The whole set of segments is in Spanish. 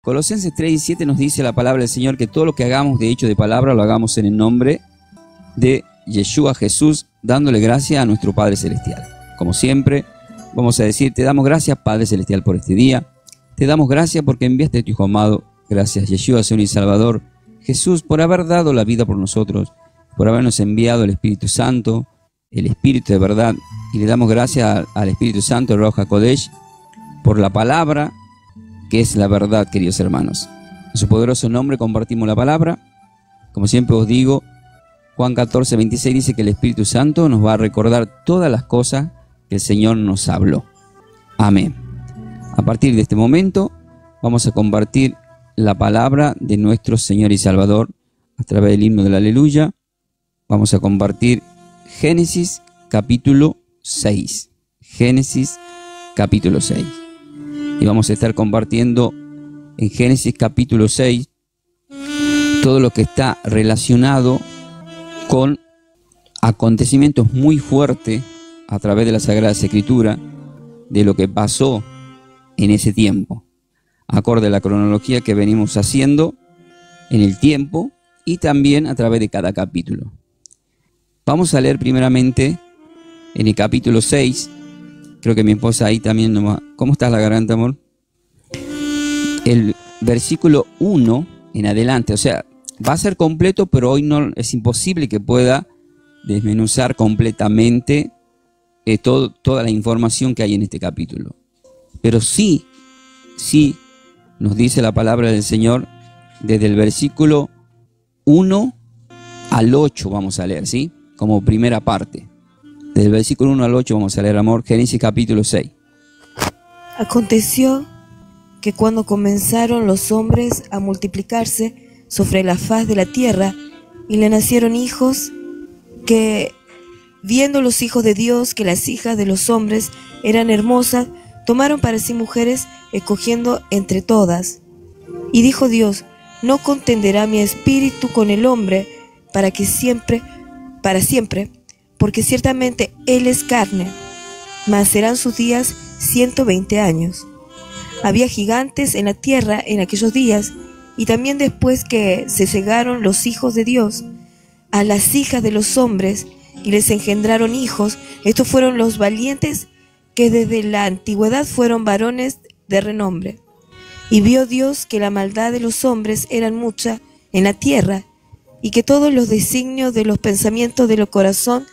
Colosenses 3:17 nos dice la palabra del Señor que todo lo que hagamos de hecho de palabra lo hagamos en el nombre de Yeshua Jesús, dándole gracias a nuestro Padre Celestial. Como siempre, vamos a decir, te damos gracias, Padre Celestial, por este día. Te damos gracias porque enviaste a tu Hijo amado. Gracias, Yeshua, Señor y Salvador. Jesús, por haber dado la vida por nosotros, por habernos enviado el Espíritu Santo, el Espíritu de verdad. Y le damos gracias al Espíritu Santo, el Ruach HaKodesh, por la palabra, que es la verdad, queridos hermanos. En su poderoso nombre compartimos la palabra. Como siempre os digo, Juan 14:26 dice que el Espíritu Santo nos va a recordar todas las cosas que el Señor nos habló. Amén. A partir de este momento vamos a compartir la palabra de nuestro Señor y Salvador a través del himno de la Aleluya. Vamos a compartir Génesis capítulo 6. Génesis capítulo 6. Y vamos a estar compartiendo en Génesis capítulo 6 todo lo que está relacionado con acontecimientos muy fuertes a través de la Sagrada Escritura de lo que pasó en ese tiempo, acorde a la cronología que venimos haciendo en el tiempo y también a través de cada capítulo. Vamos a leer primeramente en el capítulo 6. Creo que mi esposa ahí también nos va. ¿Cómo estás la garganta, amor? El versículo 1 en adelante, o sea, va a ser completo, pero hoy no es imposible que pueda desmenuzar completamente toda la información que hay en este capítulo. Pero sí nos dice la palabra del Señor desde el versículo 1 al 8 vamos a leer, ¿sí? Como primera parte. Desde el versículo 1 al 8 vamos a leer, amor, Génesis capítulo 6. Aconteció que cuando comenzaron los hombres a multiplicarse sobre la faz de la tierra, y le nacieron hijos, que, viendo los hijos de Dios que las hijas de los hombres eran hermosas, tomaron para sí mujeres, escogiendo entre todas. Y dijo Dios, no contenderá mi espíritu con el hombre para siempre, porque ciertamente él es carne, mas serán sus días 120 años. Había gigantes en la tierra en aquellos días, y también después que se cegaron los hijos de Dios a las hijas de los hombres, y les engendraron hijos, estos fueron los valientes que desde la antigüedad fueron varones de renombre. Y vio Dios que la maldad de los hombres era mucha en la tierra, y que todos los designios de los pensamientos del corazón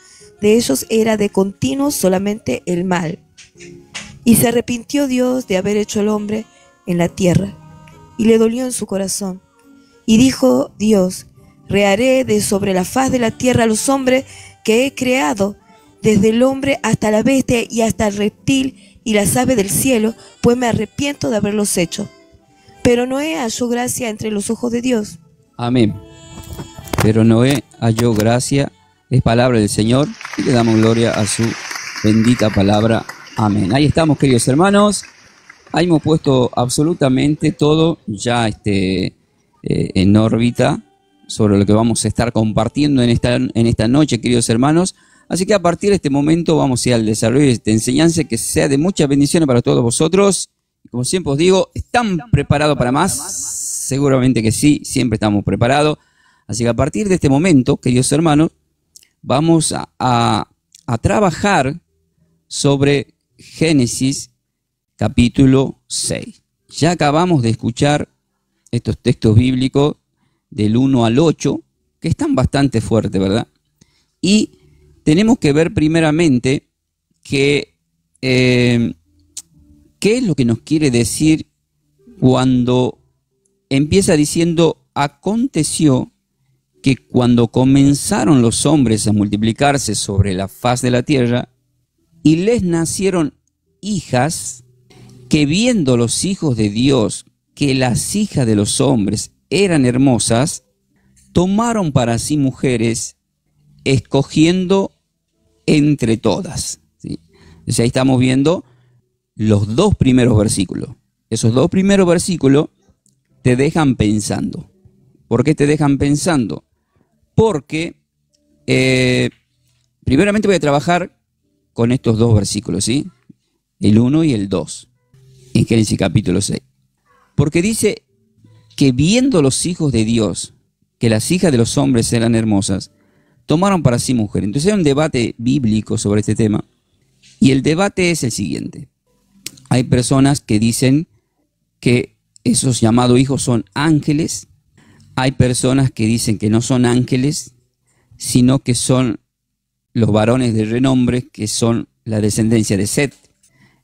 de ellos era de continuo solamente el mal. Y se arrepintió Dios de haber hecho al hombre en la tierra, y le dolió en su corazón. Y dijo Dios, reharé de sobre la faz de la tierra a los hombres que he creado, desde el hombre hasta la bestia y hasta el reptil y las aves del cielo, pues me arrepiento de haberlos hecho. Pero Noé halló gracia entre los ojos de Dios. Amén. Pero Noé halló gracia, es palabra del Señor, y le damos gloria a su bendita palabra. Amén. Ahí estamos, queridos hermanos. Ahí hemos puesto absolutamente todo ya en órbita sobre lo que vamos a estar compartiendo en esta noche, queridos hermanos. Así que a partir de este momento vamos a ir al desarrollo de esta enseñanza, que sea de muchas bendiciones para todos vosotros. Como siempre os digo, ¿están preparados para más? Seguramente que sí, siempre estamos preparados. Así que a partir de este momento, queridos hermanos, vamos a trabajar sobre Génesis capítulo 6. Ya acabamos de escuchar estos textos bíblicos del 1 al 8, que están bastante fuertes, ¿verdad? Y tenemos que ver primeramente qué es lo que nos quiere decir cuando empieza diciendo, aconteció que cuando comenzaron los hombres a multiplicarse sobre la faz de la tierra, y les nacieron hijas, que viendo los hijos de Dios que las hijas de los hombres eran hermosas, tomaron para sí mujeres, escogiendo entre todas. ¿Sí? Entonces ahí estamos viendo los dos primeros versículos. Esos dos primeros versículos te dejan pensando. ¿Por qué te dejan pensando? Porque primeramente voy a trabajar con estos dos versículos, ¿sí? El 1 y el 2, en Génesis capítulo 6. Porque dice, que viendo los hijos de Dios, que las hijas de los hombres eran hermosas, tomaron para sí mujer. Entonces hay un debate bíblico sobre este tema. Y el debate es el siguiente. Hay personas que dicen que esos llamados hijos son ángeles. Hay personas que dicen que no son ángeles, sino que son los varones de renombre, que son la descendencia de Set.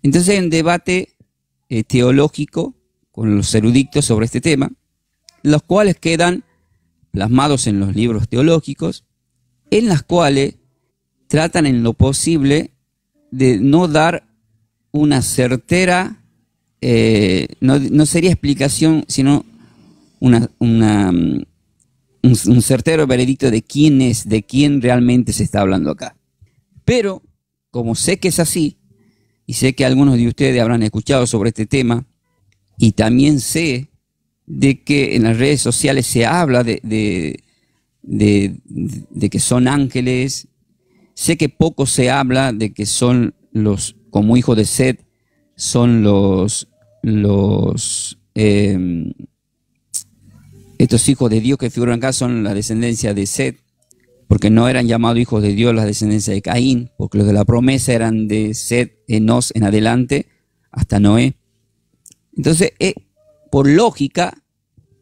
Entonces hay un debate teológico con los eruditos sobre este tema, los cuales quedan plasmados en los libros teológicos, en las cuales tratan en lo posible de no dar una certera, no sería explicación, sino un certero veredicto de quién es, de quién realmente se está hablando acá. Pero, como sé que es así, y sé que algunos de ustedes habrán escuchado sobre este tema, y también sé de que en las redes sociales se habla de que son ángeles. Sé que poco se habla de que son los, como hijos de Set, son estos hijos de Dios que figuran acá son la descendencia de Set, porque no eran llamados hijos de Dios la descendencia de Caín, porque los de la promesa eran de Set, Enos en adelante, hasta Noé. Entonces, por lógica,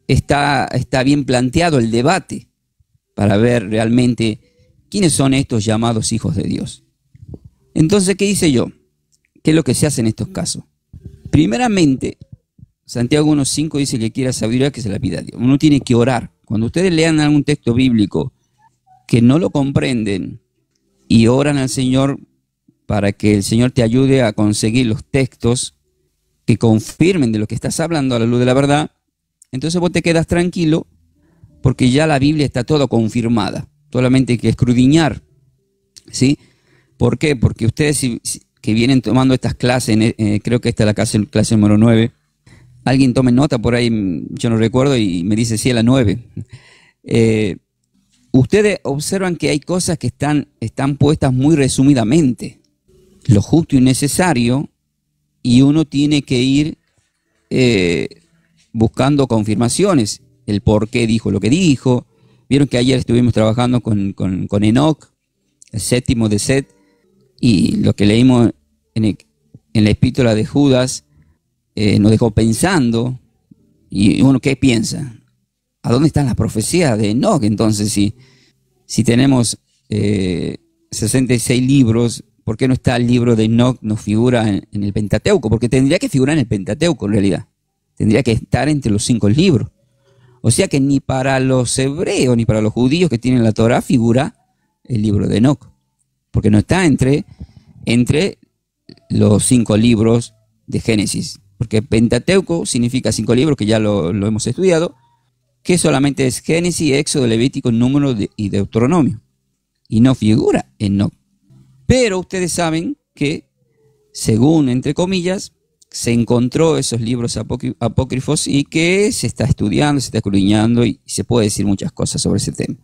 está bien planteado el debate para ver realmente quiénes son estos llamados hijos de Dios. Entonces, ¿qué hice yo? ¿Qué es lo que se hace en estos casos? Primeramente, Santiago 1.5 dice que quiera sabiduría que se la pida a Dios. Uno tiene que orar. Cuando ustedes lean algún texto bíblico que no lo comprenden y oran al Señor para que el Señor te ayude a conseguir los textos que confirmen de lo que estás hablando a la luz de la verdad, entonces vos te quedas tranquilo porque ya la Biblia está toda confirmada. Solamente hay que escudriñar, ¿sí? ¿Por qué? Porque ustedes que vienen tomando estas clases, creo que esta es la clase número 9, alguien tome nota por ahí, yo no recuerdo, y me dice sí, a la 9. Ustedes observan que hay cosas que están puestas muy resumidamente. Lo justo y necesario, y uno tiene que ir buscando confirmaciones, el por qué dijo lo que dijo. Vieron que ayer estuvimos trabajando con Enoc, el séptimo de Set, y lo que leímos en la epístola de Judas nos dejó pensando. Y uno, ¿qué piensa? ¿A dónde están las profecías de Enoc? Entonces, si tenemos 66 libros, ¿por qué no está el libro de Enoc, no figura en el Pentateuco? Porque tendría que figurar en el Pentateuco en realidad. Tendría que estar entre los 5 libros. O sea que ni para los hebreos ni para los judíos que tienen la Torá figura el libro de Enoc, porque no está entre los 5 libros de Génesis, porque Pentateuco significa 5 libros, que ya lo hemos estudiado, que solamente es Génesis, Éxodo, Levítico, Número y Deuteronomio, y no figura Enoc. Pero ustedes saben que, según, entre comillas, se encontró esos libros apócrifos y que se está estudiando, se está escudriñando y se puede decir muchas cosas sobre ese tema.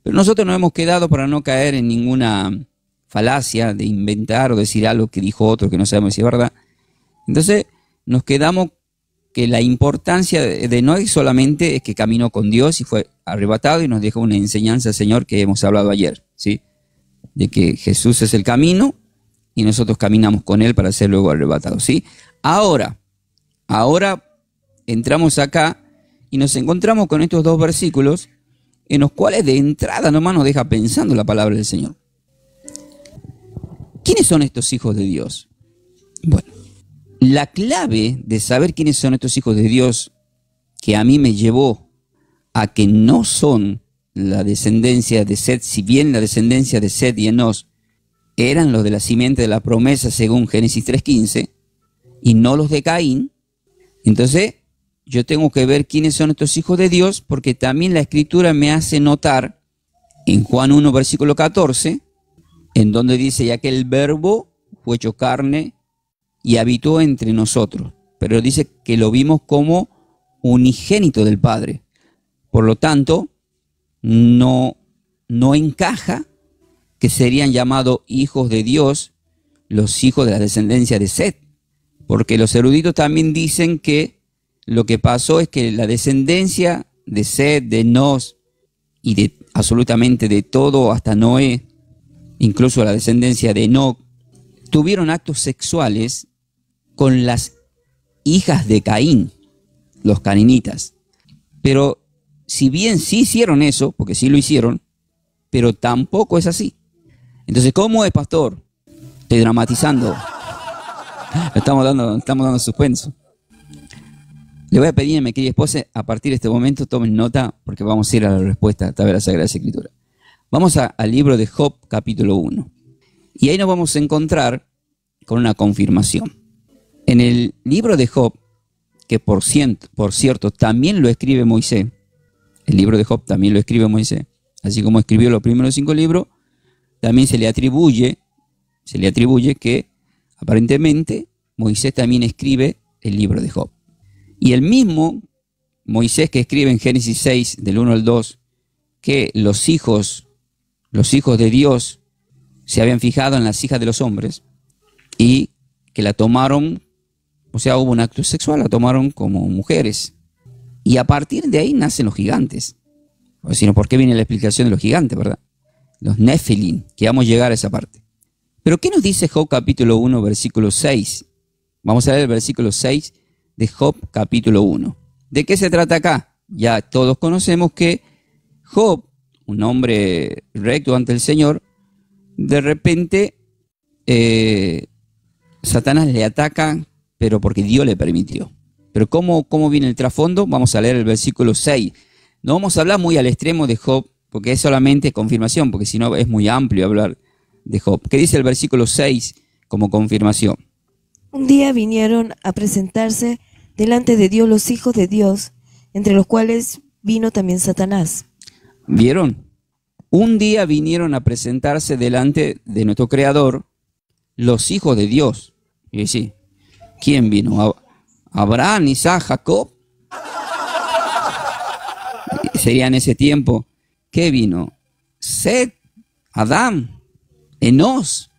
Pero nosotros nos hemos quedado para no caer en ninguna falacia de inventar o decir algo que dijo otro que no sabemos si es verdad. Entonces nos quedamos que la importancia de Noé solamente es que caminó con Dios y fue arrebatado y nos dejó una enseñanza, Señor, que hemos hablado ayer, ¿sí? De que Jesús es el camino y nosotros caminamos con Él para ser luego arrebatados, ¿sí? Ahora entramos acá y nos encontramos con estos 2 versículos en los cuales de entrada nomás nos deja pensando la palabra del Señor. ¿Quiénes son estos hijos de Dios? Bueno, la clave de saber quiénes son estos hijos de Dios, que a mí me llevó a que no son la descendencia de Set, si bien la descendencia de Set y Enos eran los de la simiente de la promesa según Génesis 3.15, y no los de Caín. Entonces yo tengo que ver quiénes son estos hijos de Dios, porque también la Escritura me hace notar en Juan 1, versículo 14, en donde dice, ya que el verbo fue hecho carne y habitó entre nosotros, pero dice que lo vimos como unigénito del Padre. Por lo tanto, no encaja que serían llamados hijos de Dios los hijos de la descendencia de Set, porque los eruditos también dicen que lo que pasó es que la descendencia de Set, de Enos y de absolutamente de todo hasta Noé, incluso la descendencia de Enoc, tuvieron actos sexuales con las hijas de Caín, los caninitas. Pero si bien sí hicieron eso, porque sí lo hicieron, pero tampoco es así. Entonces, ¿cómo es, pastor? Estoy dramatizando. Estamos dando suspenso. Le voy a pedir a mi querida esposa, a partir de este momento, tomen nota, porque vamos a ir a la respuesta a través de la Sagrada Escritura. Vamos al libro de Job, capítulo 1. Y ahí nos vamos a encontrar con una confirmación. En el libro de Job, que por cierto también lo escribe Moisés, el libro de Job también lo escribe Moisés, así como escribió los primeros 5 libros, también se le atribuye que aparentemente Moisés también escribe el libro de Job. Y el mismo Moisés que escribe en Génesis 6, del 1 al 2, que los hijos de Dios se habían fijado en las hijas de los hombres y que la tomaron, o sea, hubo un acto sexual, la tomaron como mujeres. Y a partir de ahí nacen los gigantes. O sino, ¿por qué viene la explicación de los gigantes, verdad? Los Nefilim, que vamos a llegar a esa parte. Pero ¿qué nos dice Job capítulo 1, versículo 6? Vamos a leer el versículo 6 de Job capítulo 1. ¿De qué se trata acá? Ya todos conocemos que Job, un hombre recto ante el Señor, de repente Satanás le ataca, pero porque Dios le permitió. Pero ¿cómo viene el trasfondo? Vamos a leer el versículo 6. No vamos a hablar muy al extremo de Job, porque es solamente confirmación, porque si no es muy amplio hablar de Job. ¿Qué dice el versículo 6 como confirmación? Un día vinieron a presentarse delante de Dios los hijos de Dios, entre los cuales vino también Satanás. ¿Vieron? Un día vinieron a presentarse delante de nuestro Creador los hijos de Dios. Y decir, ¿quién vino? ¿Abraham, Isaac, Jacob? Sería en ese tiempo. ¿Qué vino? Set, Adán, Enos.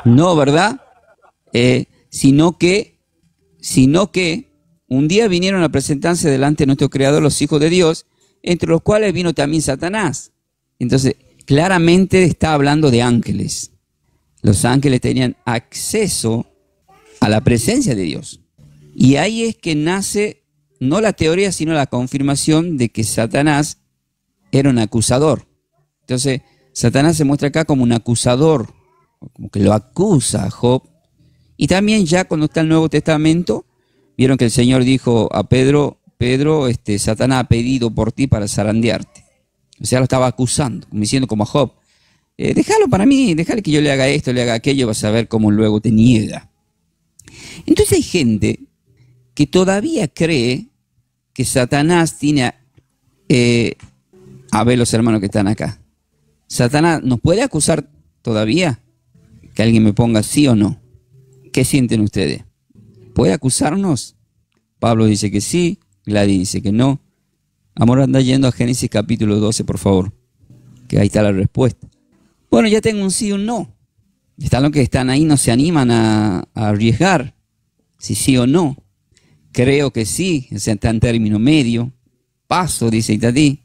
No, ¿verdad? Sino que un día vinieron a presentarse delante de nuestro Creador los hijos de Dios, entre los cuales vino también Satanás. Entonces, claramente está hablando de ángeles. Los ángeles tenían acceso a la presencia de Dios. Y ahí es que nace, no la teoría, sino la confirmación de que Satanás era un acusador. Entonces, Satanás se muestra acá como un acusador, como que lo acusa a Job. Y también ya cuando está el Nuevo Testamento, vieron que el Señor dijo a Pedro, Satanás ha pedido por ti para zarandearte. O sea, lo estaba acusando, diciendo como a Job, déjalo para mí, déjale que yo le haga esto, le haga aquello, vas a ver cómo luego te niega. Entonces hay gente que todavía cree que Satanás tiene, a ver los hermanos que están acá, ¿Satanás nos puede acusar todavía? Que alguien me ponga sí o no. ¿Qué sienten ustedes? ¿Puede acusarnos? Pablo dice que sí, Gladys dice que no. Amor, anda yendo a Génesis capítulo 12, por favor, que ahí está la respuesta. Bueno, ya tengo un sí y un no. Están los que están ahí, no se animan a arriesgar si sí o no. Creo que sí, o sea, está en término medio. Paso, dice Itatí.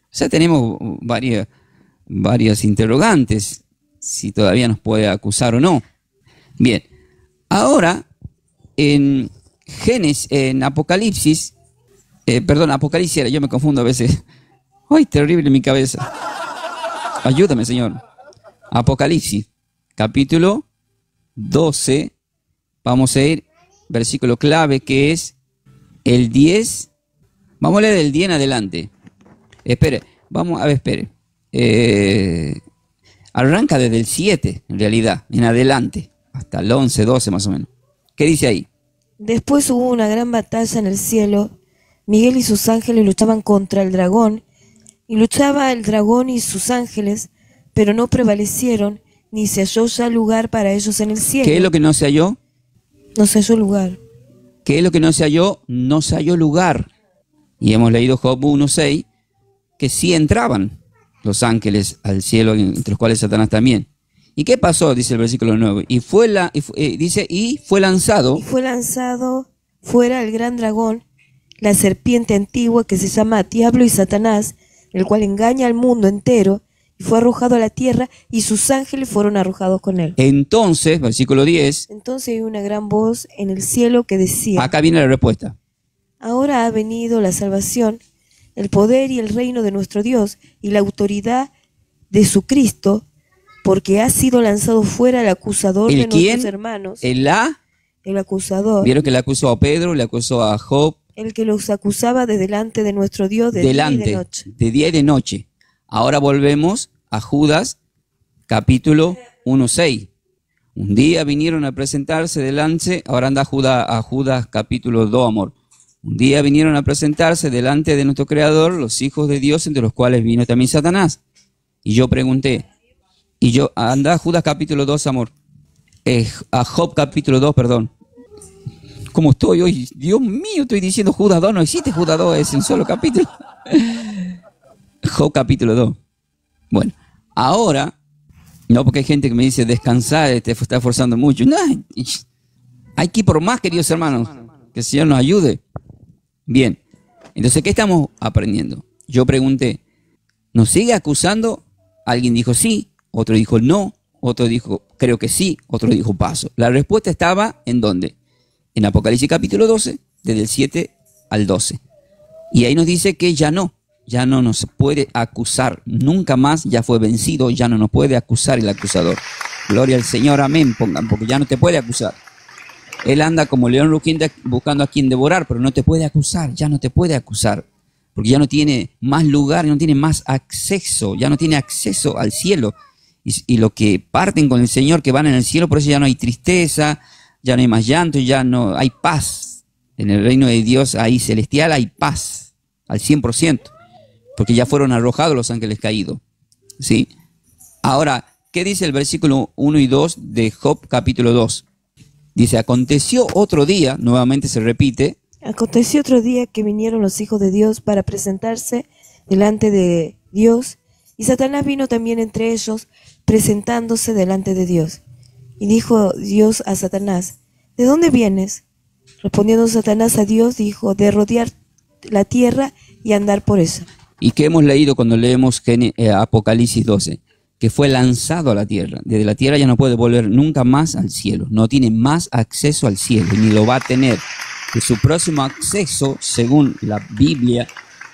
O sea, tenemos varias interrogantes, si todavía nos puede acusar o no. Bien, ahora en Apocalipsis, Apocalipsis, yo me confundo a veces. ¡Ay, terrible mi cabeza! Ayúdame, Señor. Apocalipsis, capítulo 12, vamos a ir, versículo clave que es el 10. Vamos a leer del 10 en adelante. Espere. Arranca desde el 7, en realidad, en adelante, hasta el 11, 12 más o menos. ¿Qué dice ahí? Después hubo una gran batalla en el cielo. Miguel y sus ángeles luchaban contra el dragón, y luchaba el dragón y sus ángeles, pero no prevalecieron, ni se halló ya lugar para ellos en el cielo. ¿Qué es lo que no se halló? No se halló lugar. ¿Qué es lo que no se halló? No se halló lugar. Y hemos leído Job 1:6, que sí entraban los ángeles al cielo, entre los cuales Satanás también. ¿Y qué pasó? Dice el versículo 9. Y fue lanzado. Y fue lanzado fuera el gran dragón, la serpiente antigua que se llama Diablo y Satanás, el cual engaña al mundo entero, y fue arrojado a la tierra, y sus ángeles fueron arrojados con él. Entonces, versículo 10, Entonces hay una gran voz en el cielo que decía: acá viene la respuesta. Ahora ha venido la salvación, el poder y el reino de nuestro Dios, y la autoridad de su Cristo, porque ha sido lanzado fuera el acusador de nuestros hermanos. El acusador. Vieron que le acusó a Pedro, le acusó a Job. El que los acusaba de delante de nuestro Dios de día y de noche. De día y de noche. Ahora volvemos a Judas, capítulo 1:6. Un día vinieron a presentarse delante, ahora anda a Judas, capítulo 2, amor. Un día vinieron a presentarse delante de nuestro Creador los hijos de Dios, entre los cuales vino también Satanás. Y yo pregunté, anda a Judas, capítulo 2, amor. A Job, capítulo 2, perdón. ¿Cómo estoy hoy? Dios mío, estoy diciendo Judas 2, no existe Judas 2, es un solo capítulo. Job capítulo 2. Bueno, ahora, no porque hay gente que me dice descansar, te está esforzando mucho. No, hay que ir por más, queridos hermanos, que el Señor nos ayude. Bien, entonces, ¿qué estamos aprendiendo? Yo pregunté, ¿nos sigue acusando? Alguien dijo sí, otro dijo no, otro dijo creo que sí, otro dijo paso. La respuesta estaba ¿en dónde? En Apocalipsis capítulo 12, desde el 7 al 12. Y ahí nos dice que ya no nos puede acusar, nunca más, ya fue vencido, ya no nos puede acusar el acusador. Gloria al Señor, amén, pongan, porque ya no te puede acusar. Él anda como león rugiente buscando a quien devorar, pero no te puede acusar, ya no te puede acusar, porque ya no tiene más lugar, no tiene más acceso, ya no tiene acceso al cielo. Y lo que parten con el Señor, que van en el cielo, por eso ya no hay tristeza, ya no hay más llanto, ya no hay paz. En el reino de Dios ahí celestial hay paz al 100%, porque ya fueron arrojados los ángeles caídos. ¿Sí? Ahora, ¿qué dice el versículo 1 y 2 de Job capítulo 2? Dice, aconteció otro día, nuevamente se repite. Aconteció otro día que vinieron los hijos de Dios para presentarse delante de Dios, y Satanás vino también entre ellos, presentándose delante de Dios. Y dijo Dios a Satanás, ¿de dónde vienes? Respondiendo Satanás a Dios, dijo, de rodear la tierra y andar por ella. ¿Y qué hemos leído cuando leemos Apocalipsis 12? Que fue lanzado a la tierra. Desde la tierra ya no puede volver nunca más al cielo. No tiene más acceso al cielo, ni lo va a tener. Que su próximo acceso, según la Biblia,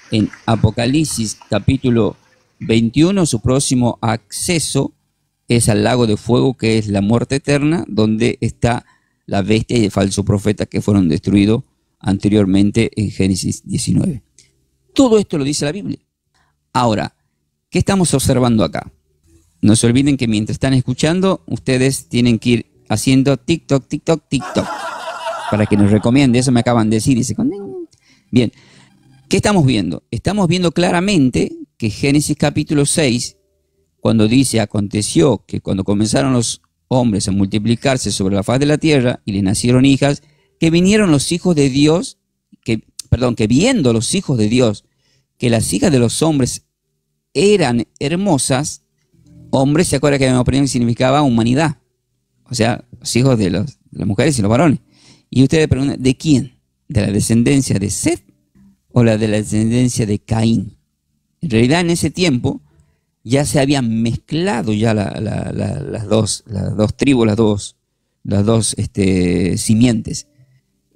en Apocalipsis capítulo 21, su próximo acceso es al lago de fuego, que es la muerte eterna, donde está la bestia y el falso profeta que fueron destruidos anteriormente en Génesis 19. Todo esto lo dice la Biblia. Ahora, ¿qué estamos observando acá? No se olviden que mientras están escuchando, ustedes tienen que ir haciendo TikTok, TikTok, TikTok, para que nos recomiende. Eso me acaban de decir. Dice, bien, ¿qué estamos viendo? Estamos viendo claramente que Génesis capítulo 6, cuando dice, aconteció que cuando comenzaron los hombres a multiplicarse sobre la faz de la tierra y le nacieron hijas, que vinieron los hijos de Dios, que viendo los hijos de Dios, que las hijas de los hombres eran hermosas, hombres, ¿se acuerdan que me aprendieron que significaba humanidad? O sea, los hijos de las mujeres y los varones. Y ustedes preguntan, ¿de quién? ¿De la descendencia de Seth o la de la descendencia de Caín? En realidad, en ese tiempo ya se habían mezclado ya las dos tribus, las dos simientes.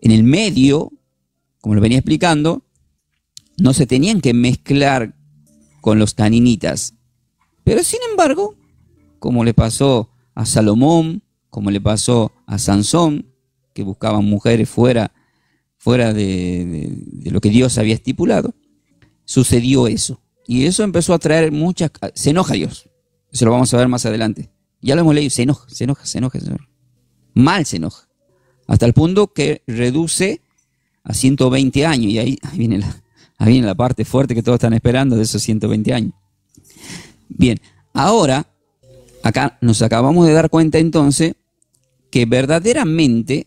En el medio, como lo venía explicando, no se tenían que mezclar con los caninitas. Pero sin embargo, como le pasó a Salomón, como le pasó a Sansón, que buscaban mujeres fuera de lo que Dios había estipulado, sucedió eso. Y eso empezó a traer muchas... Se enoja Dios. Eso lo vamos a ver más adelante. Ya lo hemos leído. Se enoja. Mal se enoja. Hasta el punto que reduce a 120 años. Y ahí viene la parte fuerte que todos están esperando de esos 120 años. Bien, ahora, acá nos acabamos de dar cuenta entonces que verdaderamente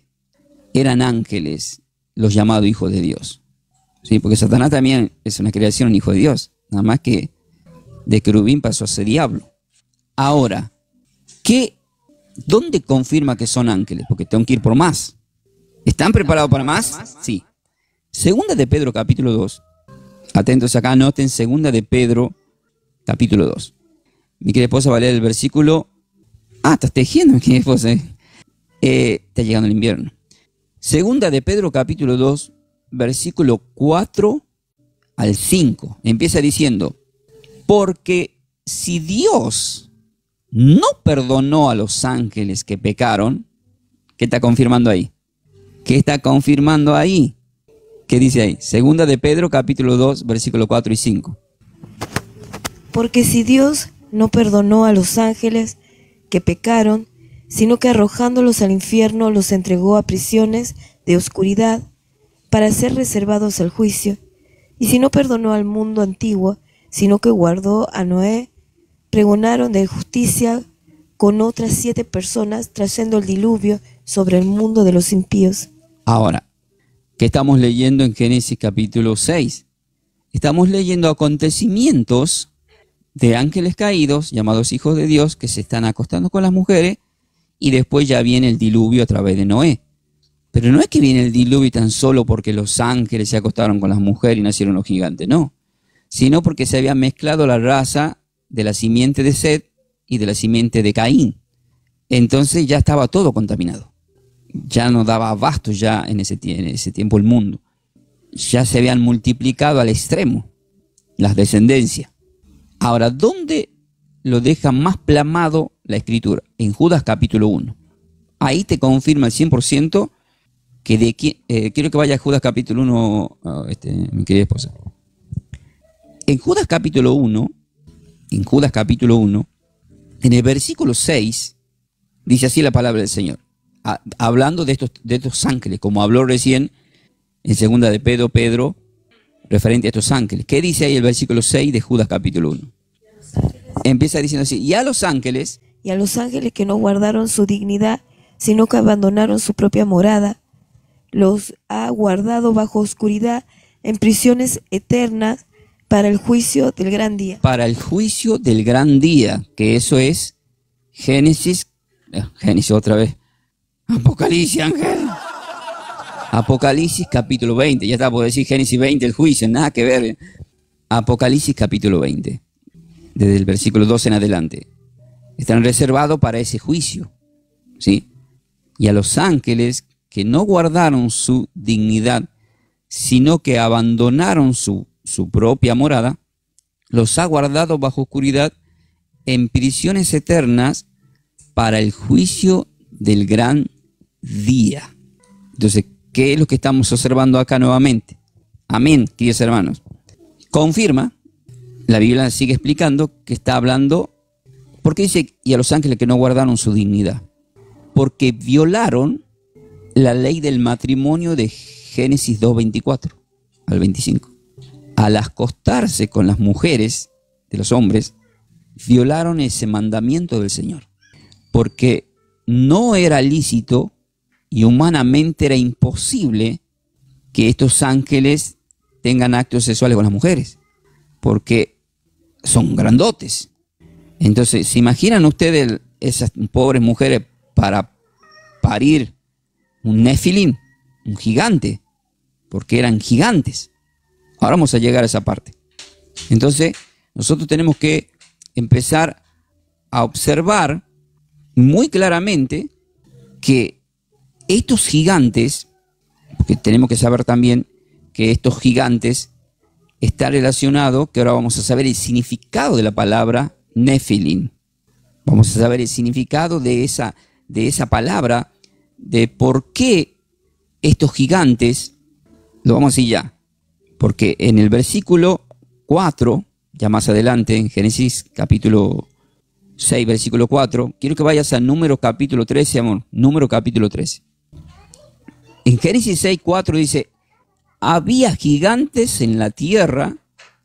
eran ángeles los llamados hijos de Dios. ¿Sí? Porque Satanás también es una creación, un hijo de Dios. Nada más que de querubín pasó a ser diablo. Ahora, ¿dónde confirma que son ángeles? Porque tengo que ir por más. ¿Están preparados para más? Sí. Segunda de Pedro, capítulo 2. Atentos acá, anoten Segunda de Pedro, capítulo 2. Mi querida esposa va a leer el versículo... estás tejiendo, mi querida esposa. Está llegando el invierno. Segunda de Pedro, capítulo 2, versículo 4 al 5. Empieza diciendo, porque si Dios no perdonó a los ángeles que pecaron, ¿qué está confirmando ahí? ¿Qué está confirmando ahí? ¿Qué dice ahí? Segunda de Pedro, capítulo 2, versículo 4 y 5. Porque si Dios no perdonó a los ángeles que pecaron, sino que arrojándolos al infierno los entregó a prisiones de oscuridad para ser reservados al juicio, y si no perdonó al mundo antiguo, sino que guardó a Noé, pregonaron de justicia con otras 7 personas, trayendo el diluvio sobre el mundo de los impíos. Ahora, ¿qué estamos leyendo en Génesis capítulo 6? Estamos leyendo acontecimientos de ángeles caídos, llamados hijos de Dios, que se están acostando con las mujeres, y después ya viene el diluvio a través de Noé. Pero no es que viene el diluvio tan solo porque los ángeles se acostaron con las mujeres y nacieron los gigantes, no. Sino porque se había mezclado la raza de la simiente de Set y de la simiente de Caín. Entonces ya estaba todo contaminado. Ya no daba abasto ya en ese tiempo el mundo. Ya se habían multiplicado al extremo las descendencias. Ahora, ¿dónde lo deja más plasmado la Escritura? En Judas capítulo 1. Ahí te confirma el 100% que de quién... quiero que vaya a Judas capítulo 1, mi querida esposa. En Judas capítulo 1, en el versículo 6, dice así la palabra del Señor. Hablando de estos ángeles, como habló recién en segunda de Pedro, referente a estos ángeles. ¿Qué dice ahí el versículo 6 de Judas capítulo 1? Empieza diciendo así, y a los ángeles que no guardaron su dignidad, sino que abandonaron su propia morada, los ha guardado bajo oscuridad en prisiones eternas para el juicio del gran día. Para el juicio del gran día, que eso es Génesis otra vez. Apocalipsis, Ángel. Apocalipsis capítulo 20. Ya está por decir Génesis 20, el juicio, nada que ver. Apocalipsis capítulo 20. Desde el versículo 12 en adelante. Están reservados para ese juicio. ¿Sí? Y a los ángeles que no guardaron su dignidad, sino que abandonaron su propia morada, los ha guardado bajo oscuridad en prisiones eternas para el juicio del gran día. Entonces, ¿qué es lo que estamos observando acá nuevamente? Amén, queridos hermanos. Confirma, la Biblia sigue explicando que está hablando, porque dice, y a los ángeles que no guardaron su dignidad, porque violaron la ley del matrimonio de Génesis 2:24 al 25. Al acostarse con las mujeres de los hombres, violaron ese mandamiento del Señor, porque no era lícito y humanamente era imposible que estos ángeles tengan actos sexuales con las mujeres, porque son grandotes. Entonces, ¿se imaginan ustedes esas pobres mujeres para parir un nefilim, un gigante? Porque eran gigantes. Ahora vamos a llegar a esa parte. Entonces, nosotros tenemos que empezar a observar muy claramente que estos gigantes, porque tenemos que saber también que estos gigantes está relacionado, que ahora vamos a saber el significado de la palabra nefilim. Vamos a saber el significado de esa palabra, de por qué estos gigantes, lo vamos a decir ya, porque en el versículo 4, ya más adelante en Génesis capítulo 6, versículo 4, quiero que vayas a Número capítulo 13, amor, Número capítulo 13. En Génesis 6, 4 dice, había gigantes en la tierra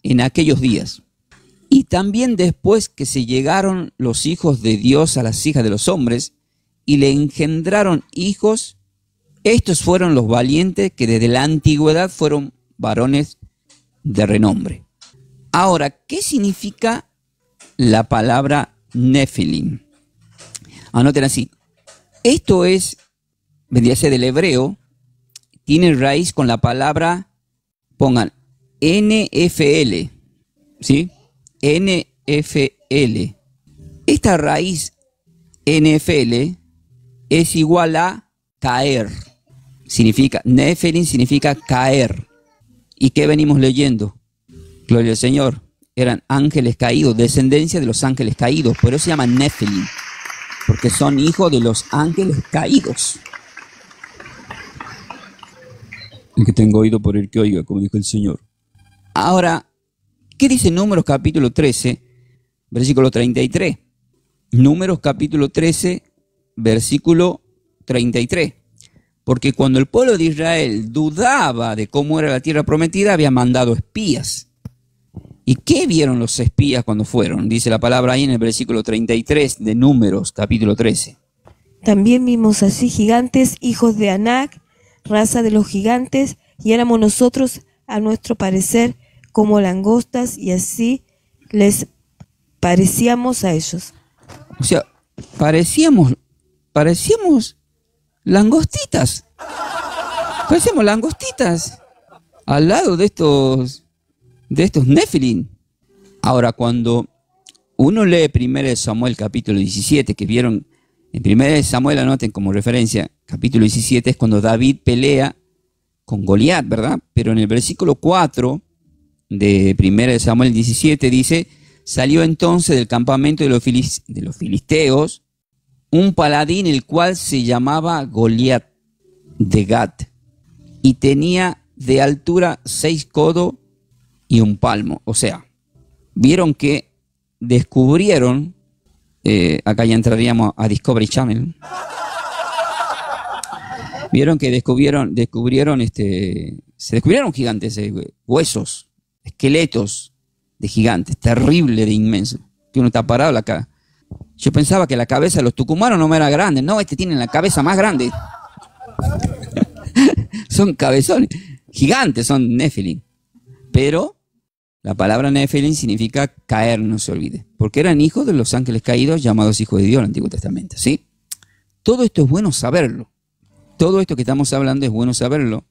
en aquellos días. Y también después que se llegaron los hijos de Dios a las hijas de los hombres y le engendraron hijos, estos fueron los valientes que desde la antigüedad fueron varones de renombre. Ahora, ¿qué significa la palabra nefilim? Anoten así. Esto vendría a ser del hebreo, tiene raíz con la palabra, pongan, NFL, ¿sí? NFL. Esta raíz NFL es igual a caer. Significa, Nephilim significa caer. ¿Y qué venimos leyendo? Gloria al Señor. Eran ángeles caídos, descendencia de los ángeles caídos. Por eso se llaman Nephilim, porque son hijos de los ángeles caídos. El que tenga oído por el que oiga, como dijo el Señor. Ahora, ¿qué dice Números capítulo 13, versículo 33? Números capítulo 13, versículo 33. Porque cuando el pueblo de Israel dudaba de cómo era la tierra prometida, había mandado espías. ¿Y qué vieron los espías cuando fueron? Dice la palabra ahí en el versículo 33 de Números capítulo 13. También vimos así gigantes, hijos de Anac, raza de los gigantes, y éramos nosotros, a nuestro parecer, como langostas, y así les parecíamos a ellos. O sea, parecíamos langostitas. Parecíamos langostitas al lado de estos Nephilim. Ahora, cuando uno lee 1 Samuel capítulo 17, que vieron en 1 Samuel, anoten como referencia, capítulo 17 es cuando David pelea con Goliat, ¿verdad? Pero en el versículo 4 de 1 Samuel 17 dice: salió entonces del campamento de los filisteos un paladín, el cual se llamaba Goliat de Gat, y tenía de altura 6 codos y un palmo. O sea, vieron que descubrieron, acá ya entraríamos a Discovery Channel, vieron que se descubrieron gigantes, huesos, esqueletos de gigantes, terrible de inmenso, que uno está parado acá. Yo pensaba que la cabeza de los tucumanos no era grande. No, tienen la cabeza más grande. Son cabezones, gigantes, son Nephilim. Pero la palabra Nephilim significa caer, no se olvide, porque eran hijos de los ángeles caídos, llamados hijos de Dios en el Antiguo Testamento, ¿sí? Todo esto es bueno saberlo. Todo esto que estamos hablando es bueno saberlo.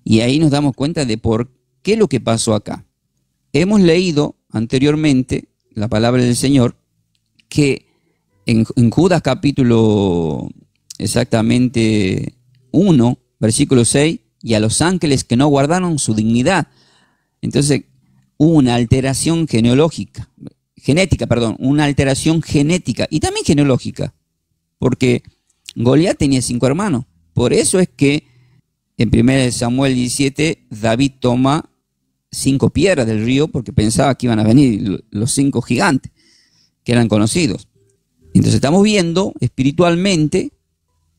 Y ahí nos damos cuenta de por qué lo que pasó acá. Hemos leído anteriormente la palabra del Señor que en Judas capítulo exactamente 1, versículo 6, y a los ángeles que no guardaron su dignidad. Entonces, hubo una alteración genética y también genealógica, porque Goliat tenía 5 hermanos. Por eso es que en 1 Samuel 17 David toma 5 piedras del río, porque pensaba que iban a venir los 5 gigantes que eran conocidos. Entonces estamos viendo espiritualmente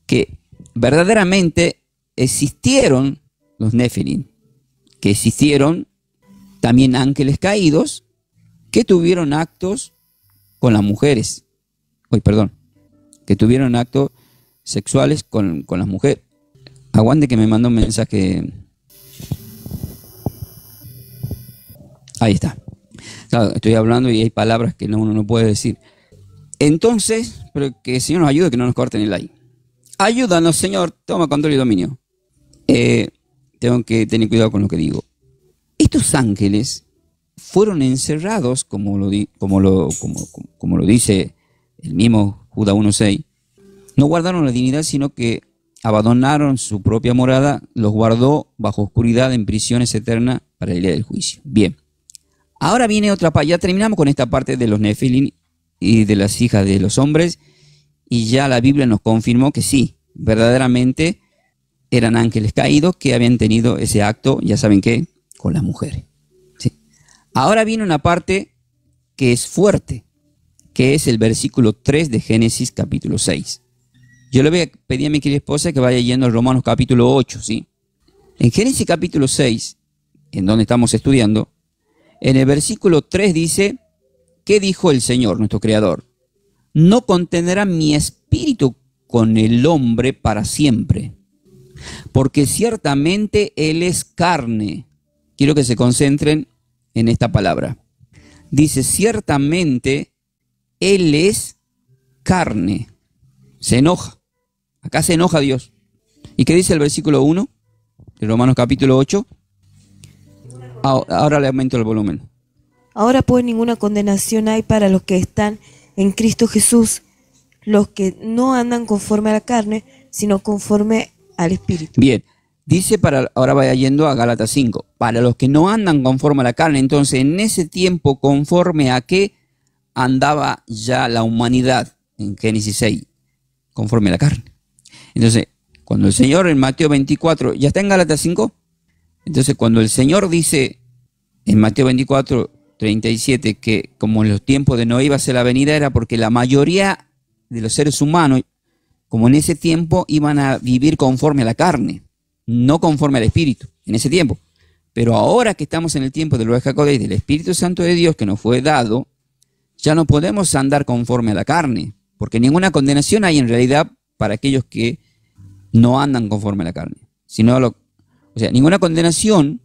que verdaderamente existieron los Nephilim, que existieron también ángeles caídos que tuvieron actos con las mujeres. Que tuvieron actos sexuales con las mujeres. Aguante que me mandó un mensaje. Ahí está. Claro, estoy hablando y hay palabras que uno no puede decir. Entonces, pero que el Señor nos ayude, que no nos corten el aire. Ayúdanos, Señor, toma control y dominio. Tengo que tener cuidado con lo que digo. Estos ángeles fueron encerrados, como lo dice el mismo Judas 1:6. No guardaron la dignidad, sino que abandonaron su propia morada, los guardó bajo oscuridad en prisiones eternas para el día del juicio. Bien. Ahora viene otra parte. Ya terminamos con esta parte de los Nephilim y de las hijas de los hombres, y ya la Biblia nos confirmó que sí, verdaderamente eran ángeles caídos que habían tenido ese acto, ya saben qué, con las mujeres. ¿Sí? Ahora viene una parte que es fuerte, que es el versículo 3 de Génesis capítulo 6. Yo le voy a pedir a mi querida esposa que vaya yendo a Romanos capítulo 8, ¿sí? En Génesis capítulo 6, en donde estamos estudiando, en el versículo 3 dice: ¿qué dijo el Señor, nuestro Creador? No contendrá mi espíritu con el hombre para siempre, porque ciertamente Él es carne. Quiero que se concentren en esta palabra. Dice, ciertamente Él es carne. Se enoja. Acá se enoja Dios. ¿Y qué dice el versículo 1? de Romanos capítulo 8. Ahora le aumento el volumen. Ahora pues ninguna condenación hay para los que están en Cristo Jesús, los que no andan conforme a la carne, sino conforme al Espíritu. Bien, dice ahora vaya yendo a Gálatas 5, para los que no andan conforme a la carne. Entonces, en ese tiempo, ¿conforme a qué andaba ya la humanidad? En Génesis 6, conforme a la carne. Entonces, cuando el Señor en Mateo 24, ¿ya está en Gálatas 5? Entonces, cuando el Señor dice en Mateo 24, 37, que como en los tiempos de Noé iba a ser la venida, era porque la mayoría de los seres humanos, como en ese tiempo, iban a vivir conforme a la carne, no conforme al Espíritu, en ese tiempo. Pero ahora que estamos en el tiempo del Ruach HaKodesh, del Espíritu Santo de Dios que nos fue dado, ya no podemos andar conforme a la carne, porque ninguna condenación hay en realidad para aquellos que no andan conforme a la carne. O sea, ninguna condenación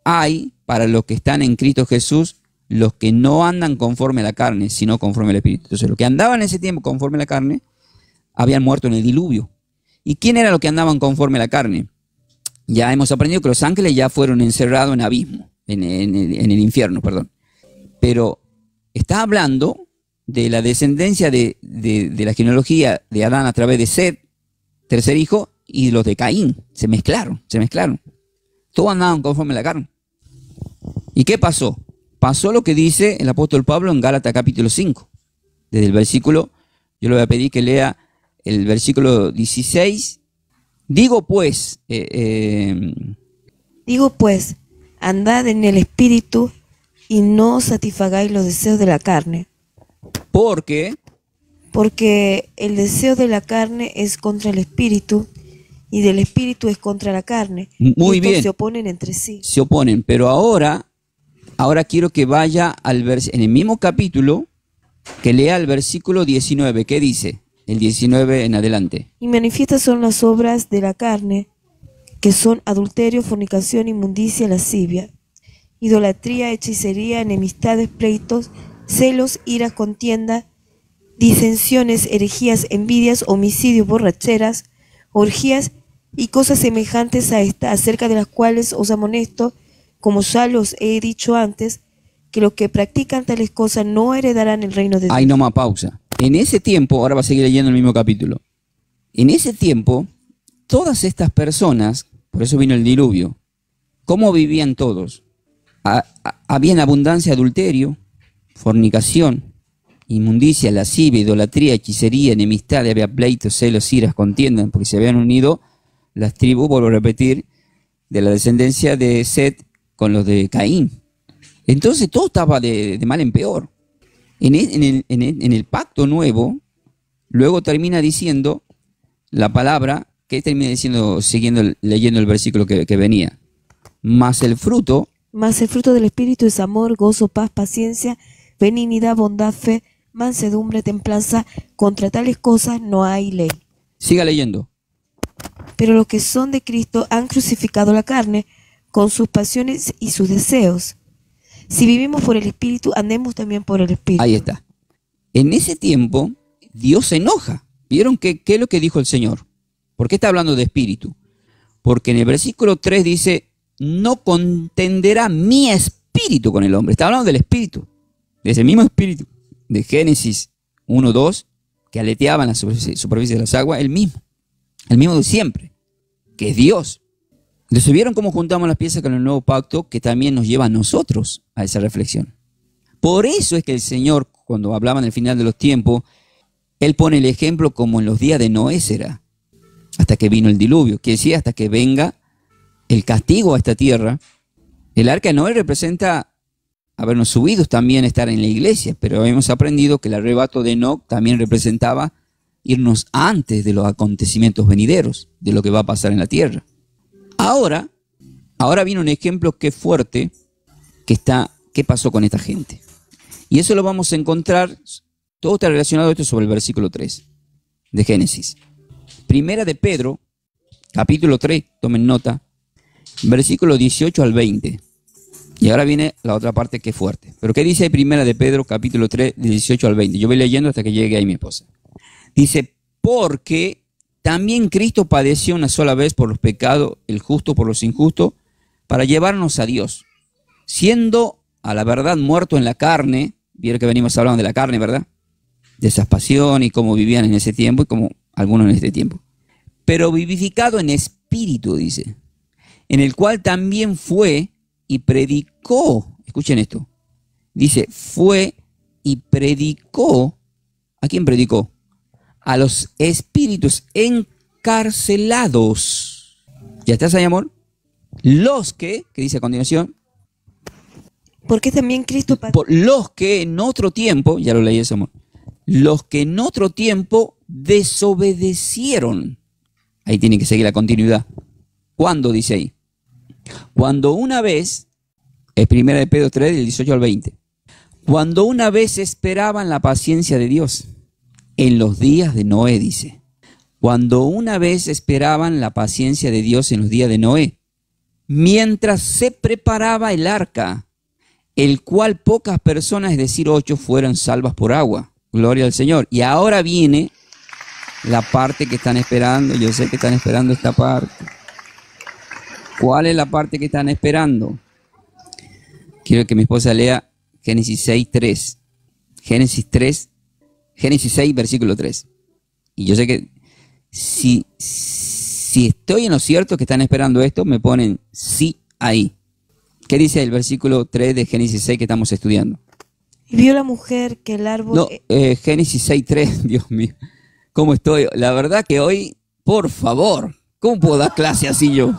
hay para los que están en Cristo Jesús, los que no andan conforme a la carne, sino conforme al Espíritu. Entonces, los que andaban en ese tiempo conforme a la carne, habían muerto en el diluvio. ¿Y quién era los que andaban conforme a la carne? Ya hemos aprendido que los ángeles ya fueron encerrados en abismo, en el infierno, perdón. Pero está hablando de la descendencia de la genealogía de Adán a través de Set, tercer hijo, y los de Caín. Se mezclaron. Todos andaban conforme a la carne. ¿Y qué pasó? Pasó lo que dice el apóstol Pablo en Gálatas capítulo 5. Desde el versículo, yo le voy a pedir que lea el versículo 16. Digo pues, andad en el Espíritu y no satisfagáis los deseos de la carne. Porque el deseo de la carne es contra el Espíritu y del Espíritu es contra la carne. Muy bien. Se oponen entre sí. Se oponen, pero ahora quiero que vaya en el mismo capítulo, que lea el versículo 19. ¿Qué dice? El 19 en adelante. Y manifiestas son las obras de la carne, que son adulterio, fornicación, inmundicia, lascivia, idolatría, hechicería, enemistades, pleitos, celos, iras, contienda, disensiones, herejías, envidias, homicidios, borracheras, orgías y cosas semejantes a esta, acerca de las cuales os amonesto, como ya los he dicho antes, que los que practican tales cosas no heredarán el reino de Dios. Ahí nomás pausa. En ese tiempo, ahora va a seguir leyendo el mismo capítulo. En ese tiempo, todas estas personas, por eso vino el diluvio, ¿cómo vivían todos? Había en abundancia adulterio, fornicación, inmundicia, lascivia, idolatría, hechicería, enemistad, había pleitos, celos, iras, contiendas, porque se habían unido las tribus, vuelvo a repetir, de la descendencia de Set con los de Caín. Entonces todo estaba de mal en peor. En el pacto nuevo, luego termina diciendo la palabra, que termina diciendo, leyendo el versículo que venía. Mas el fruto del Espíritu es amor, gozo, paz, paciencia, benignidad, bondad, fe, mansedumbre, templanza. Contra tales cosas no hay ley. Siga leyendo. Pero los que son de Cristo han crucificado la carne con sus pasiones y sus deseos. Si vivimos por el Espíritu, andemos también por el Espíritu. Ahí está. En ese tiempo, Dios se enoja. ¿Vieron qué es lo que dijo el Señor? ¿Por qué está hablando de espíritu? Porque en el versículo 3 dice, no contenderá mi espíritu con el hombre. Está hablando del espíritu. De ese mismo espíritu de Génesis 1:2, que aleteaba en la superficie de las aguas, el mismo de siempre, que es Dios. Entonces, ¿vieron cómo juntamos las piezas con el nuevo pacto, que también nos lleva a nosotros a esa reflexión? Por eso es que el Señor, cuando hablaba en el final de los tiempos, Él pone el ejemplo como en los días de Noé será, hasta que vino el diluvio, quiere decir hasta que venga el castigo a esta tierra. El arca de Noé representa habernos subido también, estar en la iglesia, pero hemos aprendido que el arrebato de Enoc también representaba irnos antes de los acontecimientos venideros, de lo que va a pasar en la tierra. Ahora viene un ejemplo que fuerte, qué pasó con esta gente. Y eso lo vamos a encontrar, todo está relacionado a esto sobre el versículo 3 de Génesis. Primera de Pedro, capítulo 3, tomen nota, versículo 18 al 20. Y ahora viene la otra parte que es fuerte. Pero ¿qué dice Primera de Pedro, capítulo 3, de 18 al 20? Yo voy leyendo hasta que llegue ahí mi esposa. Dice, porque también Cristo padeció una sola vez por los pecados, el justo por los injustos, para llevarnos a Dios, siendo a la verdad muerto en la carne. Vieron que venimos hablando de la carne, ¿verdad? De esas pasiones y cómo vivían en ese tiempo y como algunos en este tiempo. Pero vivificado en espíritu, dice, en el cual también fue y predicó. Escuchen esto. Dice, fue y predicó. ¿A quién predicó? A los espíritus encarcelados. ¿Ya estás ahí, amor? Los que, ¿qué dice a continuación? Porque también Cristo Por los que en otro tiempo, ya lo leí eso, amor, los que en otro tiempo desobedecieron. Ahí tiene que seguir la continuidad. ¿Cuándo dice ahí? Cuando una vez, es 1 de Pedro 3, del 18 al 20. Cuando una vez esperaban la paciencia de Dios, en los días de Noé, dice. Cuando una vez esperaban la paciencia de Dios en los días de Noé, mientras se preparaba el arca, el cual pocas personas, es decir, 8, fueron salvas por agua. Gloria al Señor. Y ahora viene la parte que están esperando. Yo sé que están esperando esta parte. ¿Cuál es la parte que están esperando? Quiero que mi esposa lea Génesis 6, 3. Génesis 6, versículo 3. Y yo sé que si estoy en lo cierto que están esperando esto, me ponen sí ahí. ¿Qué dice el versículo 3 de Génesis 6 que estamos estudiando? Y vio la mujer que el árbol... No, Génesis 6, 3, Dios mío. ¿Cómo estoy? La verdad que hoy, por favor, ¿cómo puedo dar clase así yo?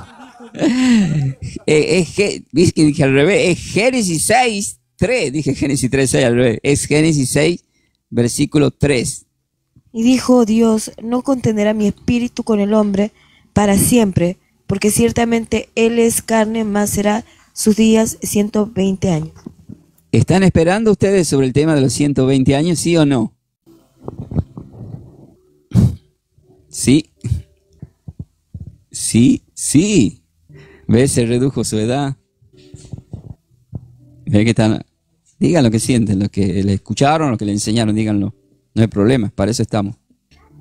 ¿Viste que dije al revés? Es Génesis 6, 3. Dije Génesis 3, 6 al revés. Es Génesis 6, versículo 3. Y dijo Dios, no contenderá mi espíritu con el hombre para siempre, porque ciertamente él es carne, más será sus días 120 años. ¿Están esperando ustedes sobre el tema de los 120 años, sí o no? Sí. Sí. ¿Ves? Se redujo su edad. ¿Ves que están? Digan lo que sienten, lo que le escucharon, lo que le enseñaron, díganlo. No hay problema, para eso estamos.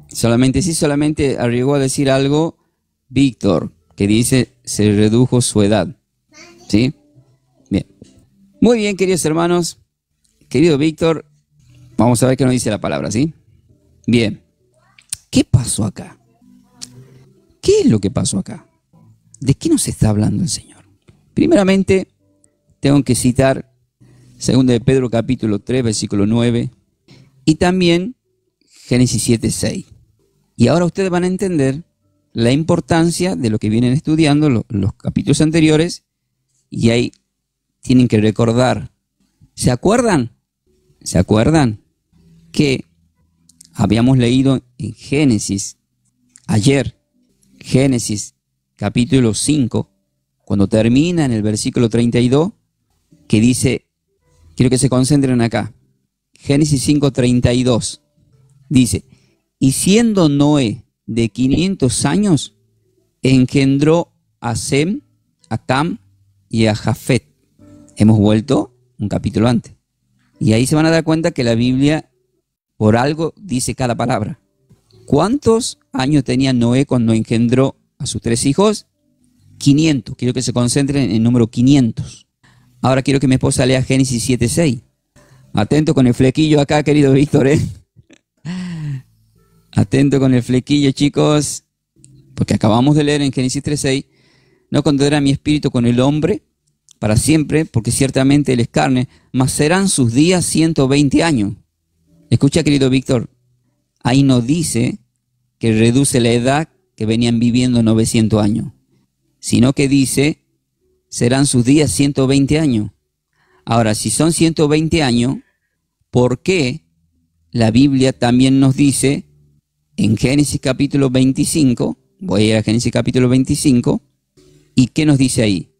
Solamente arriesgó a decir algo Víctor, que dice se redujo su edad. ¿Sí? Bien. Muy bien, queridos hermanos. Querido Víctor, vamos a ver qué nos dice la palabra, ¿sí? Bien. ¿Qué pasó acá? ¿Qué es lo que pasó acá? ¿De qué nos está hablando el Señor? Primeramente, tengo que citar 2 de Pedro capítulo 3, versículo 9, y también Génesis 7, 6. Y ahora ustedes van a entender la importancia de lo que vienen estudiando los capítulos anteriores, y ahí tienen que recordar. ¿Se acuerdan? ¿Se acuerdan que habíamos leído en Génesis ayer, Génesis capítulo 5, cuando termina en el versículo 32, que dice, quiero que se concentren acá, Génesis 5, 32, dice, y siendo Noé de 500 años, engendró a Sem, a Cam y a Jafet. Hemos vuelto un capítulo antes. Y ahí se van a dar cuenta que la Biblia, por algo, dice cada palabra. ¿Cuántos años tenía Noé cuando engendró a sus 3 hijos? 500. Quiero que se concentren en el número 500. Ahora quiero que mi esposa lea Génesis 7, 6. Atento con el flequillo acá, querido Víctor, ¿eh? Atento con el flequillo, chicos. Porque acabamos de leer en Génesis 3, 6. No contenderá mi espíritu con el hombre para siempre, porque ciertamente él es carne, mas serán sus días 120 años. Escucha, querido Víctor, ahí no dice que reduce la edad que venían viviendo 900 años, sino que dice, serán sus días 120 años. Ahora, si son 120 años, ¿por qué la Biblia también nos dice en Génesis capítulo 25, voy a ir a Génesis capítulo 25, ¿y qué nos dice ahí?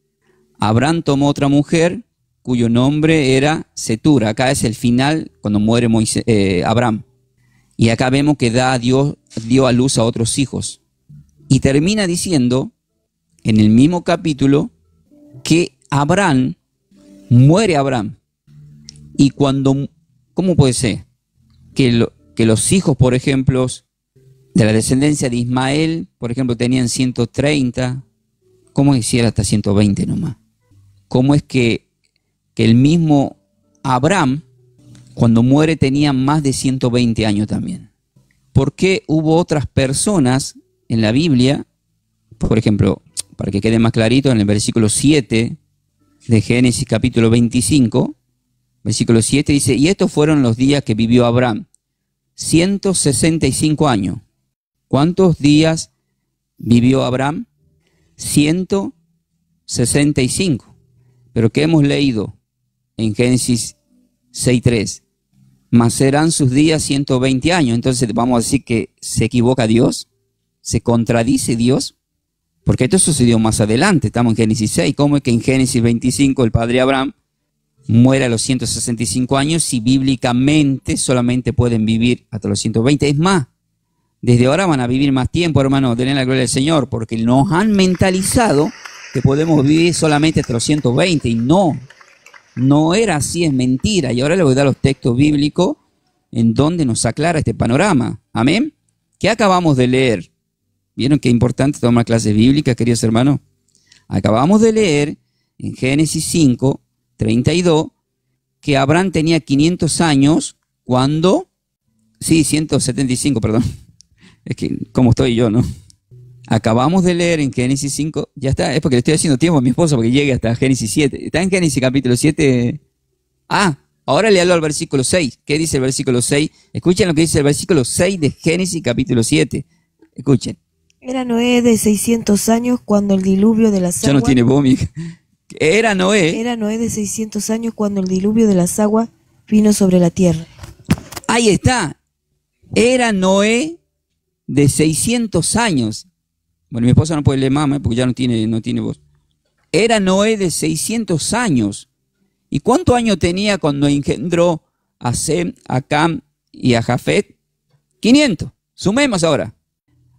Abraham tomó otra mujer cuyo nombre era Setura. Acá es el final cuando muere Abraham. Y acá vemos que dio a luz a otros hijos. Y termina diciendo, en el mismo capítulo, que muere Abraham. Y cuando, ¿cómo puede ser? Que los hijos, por ejemplo, De la descendencia de Ismael, por ejemplo, tenían 130. ¿Cómo es si era hasta 120 nomás? ¿Cómo es que el mismo Abraham, cuando muere, tenía más de 120 años también? ¿Por qué hubo otras personas en la Biblia? Por ejemplo, para que quede más clarito, en el versículo 7 de Génesis capítulo 25, versículo 7 dice, y estos fueron los días que vivió Abraham, 165 años. ¿Cuántos días vivió Abraham? 165. Pero ¿qué hemos leído en Génesis 6:3? Mas serán sus días 120 años. Entonces vamos a decir que se equivoca Dios, se contradice Dios, porque esto sucedió más adelante. Estamos en Génesis 6. ¿Cómo es que en Génesis 25 el padre Abraham muere a los 165 años si bíblicamente solamente pueden vivir hasta los 120? Es más, desde ahora van a vivir más tiempo, hermano, denle la gloria al Señor, porque nos han mentalizado que podemos vivir solamente hasta los 120 y no era así, es mentira. Y ahora le voy a dar los textos bíblicos en donde nos aclara este panorama. Amén. ¿Qué acabamos de leer? ¿Vieron qué importante tomar clases bíblicas, queridos hermanos? Acabamos de leer en Génesis 5, 32, que Abraham tenía 500 años cuando... Sí, 175, perdón. Es que, como estoy yo, ¿no? Acabamos de leer en Génesis 5, ya está, es porque le estoy haciendo tiempo a mi esposa porque llegue hasta Génesis 7. Está en Génesis capítulo 7. Ahora le hablo al versículo 6. ¿Qué dice el versículo 6? Escuchen lo que dice el versículo 6 de Génesis capítulo 7. Escuchen. Era Noé de 600 años cuando el diluvio de las aguas... Ya no tiene voz, mi hija. Era Noé de 600 años cuando el diluvio de las aguas vino sobre la tierra. Ahí está. Era Noé de 600 años. Bueno, mi esposa no puede leer más porque ya no tiene voz. Era Noé de 600 años. ¿Y cuántos años tenía cuando engendró a Sem, a Cam y a Jafet? 500. Sumemos ahora.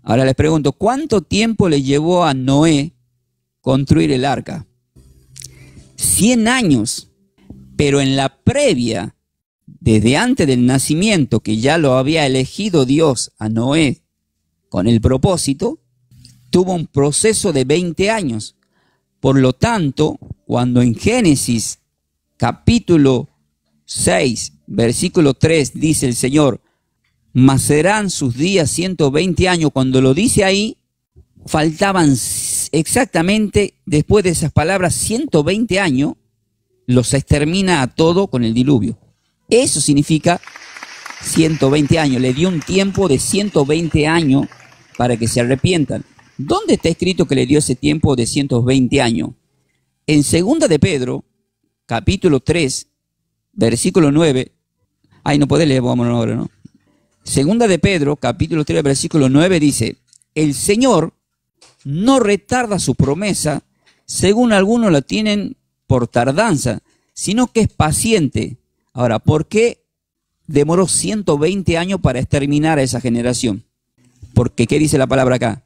Ahora les pregunto, ¿cuánto tiempo le llevó a Noé construir el arca? 100 años. Pero en la previa, desde antes del nacimiento, que ya lo había elegido Dios a Noé con el propósito, tuvo un proceso de 20 años. Por lo tanto, cuando en Génesis capítulo 6, versículo 3 dice el Señor, mas serán sus días 120 años, cuando lo dice ahí, faltaban exactamente, después de esas palabras, 120 años, los extermina a todo con el diluvio. Eso significa 120 años. Le dio un tiempo de 120 años para que se arrepientan. ¿Dónde está escrito que le dio ese tiempo de 120 años? En 2 de Pedro, capítulo 3, versículo 9. Ay, no puede leer, vámonos ahora, ¿no? 2 de Pedro, capítulo 3, versículo 9 dice, el Señor no retarda su promesa, según algunos la tienen por tardanza, sino que es paciente. Ahora, ¿por qué demoró 120 años para exterminar a esa generación? Porque, ¿qué dice la palabra acá?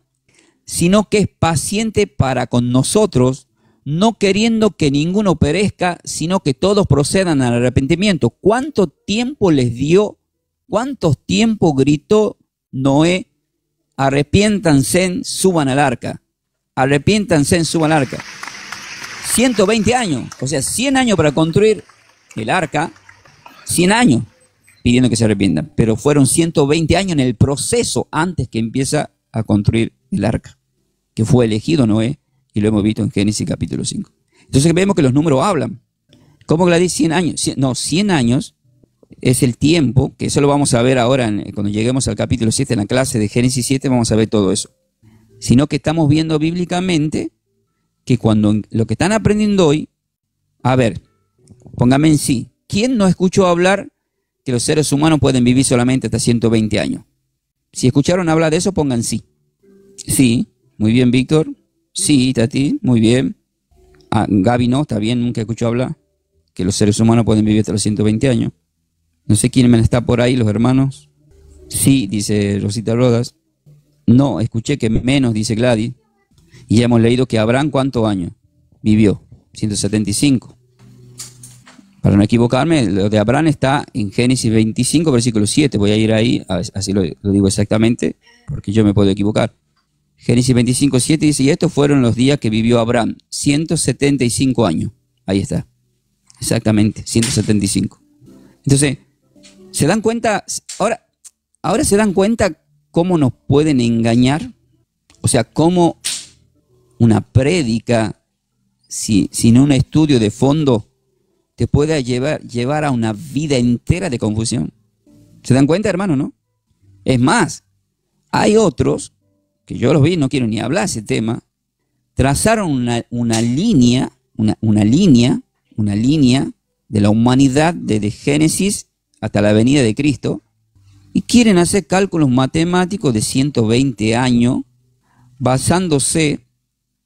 Sino que es paciente para con nosotros, no queriendo que ninguno perezca, sino que todos procedan al arrepentimiento. ¿Cuánto tiempo les dio? ¿Cuánto tiempo gritó Noé? Arrepiéntanse, suban al arca. Arrepiéntanse, suban al arca. 120 años, o sea, 100 años para construir el arca, 100 años pidiendo que se arrepientan, pero fueron 120 años en el proceso antes que empieza a construir el arca, que fue elegido Noé, y lo hemos visto en Génesis capítulo 5. Entonces vemos que los números hablan. ¿Cómo que la dice 100 años? 100 años es el tiempo, que eso lo vamos a ver ahora cuando lleguemos al capítulo 7 en la clase de Génesis 7, vamos a ver todo eso. Sino que estamos viendo bíblicamente que cuando lo que están aprendiendo hoy, a ver, póngame en sí, ¿quién no escuchó hablar que los seres humanos pueden vivir solamente hasta 120 años? Si escucharon hablar de eso, pongan sí. Sí, muy bien, Víctor. Sí, Tati, muy bien. Gaby no, está bien, nunca escuchó hablar que los seres humanos pueden vivir hasta los 120 años. No sé quién está por ahí, los hermanos. Sí, dice Rosita Rodas. No, escuché que menos, dice Gladys. Y ya hemos leído que Abraham, ¿cuántos años vivió? 175. Para no equivocarme, lo de Abraham está en Génesis 25, versículo 7. Voy a ir ahí, así lo digo exactamente, porque yo me puedo equivocar. Génesis 25, 7 dice, y estos fueron los días que vivió Abraham, 175 años. Ahí está, exactamente, 175. Entonces, ¿se dan cuenta? Ahora se dan cuenta cómo nos pueden engañar. O sea, cómo una prédica sin un estudio de fondo te puede llevar a una vida entera de confusión. ¿Se dan cuenta, hermano, no? Es más, hay otros, que yo los vi, no quiero ni hablar de ese tema, trazaron una línea de la humanidad desde Génesis hasta la venida de Cristo y quieren hacer cálculos matemáticos de 120 años basándose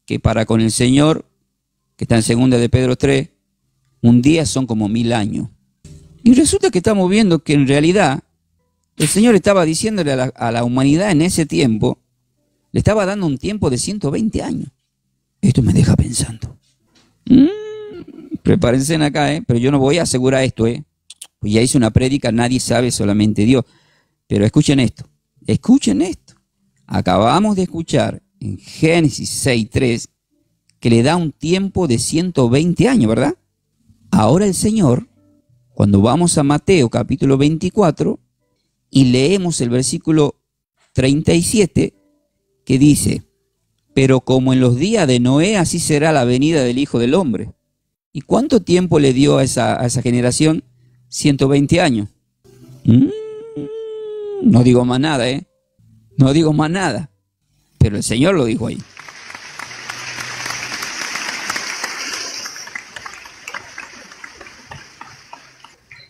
que para con el Señor, que está en 2 de Pedro 3, un día son como 1000 años. Y resulta que estamos viendo que en realidad el Señor estaba diciéndole a la humanidad en ese tiempo, le estaba dando un tiempo de 120 años. Esto me deja pensando. Prepárense acá, pero yo no voy a asegurar esto, pues ya hice una prédica, nadie sabe, solamente Dios. Pero escuchen esto. Acabamos de escuchar en Génesis 6:3 que le da un tiempo de 120 años, ¿verdad? Ahora el Señor, cuando vamos a Mateo capítulo 24 y leemos el versículo 37, que dice, pero como en los días de Noé, así será la venida del Hijo del Hombre. ¿Y cuánto tiempo le dio a esa generación? 120 años. No digo más nada, No digo más nada. Pero el Señor lo dijo ahí.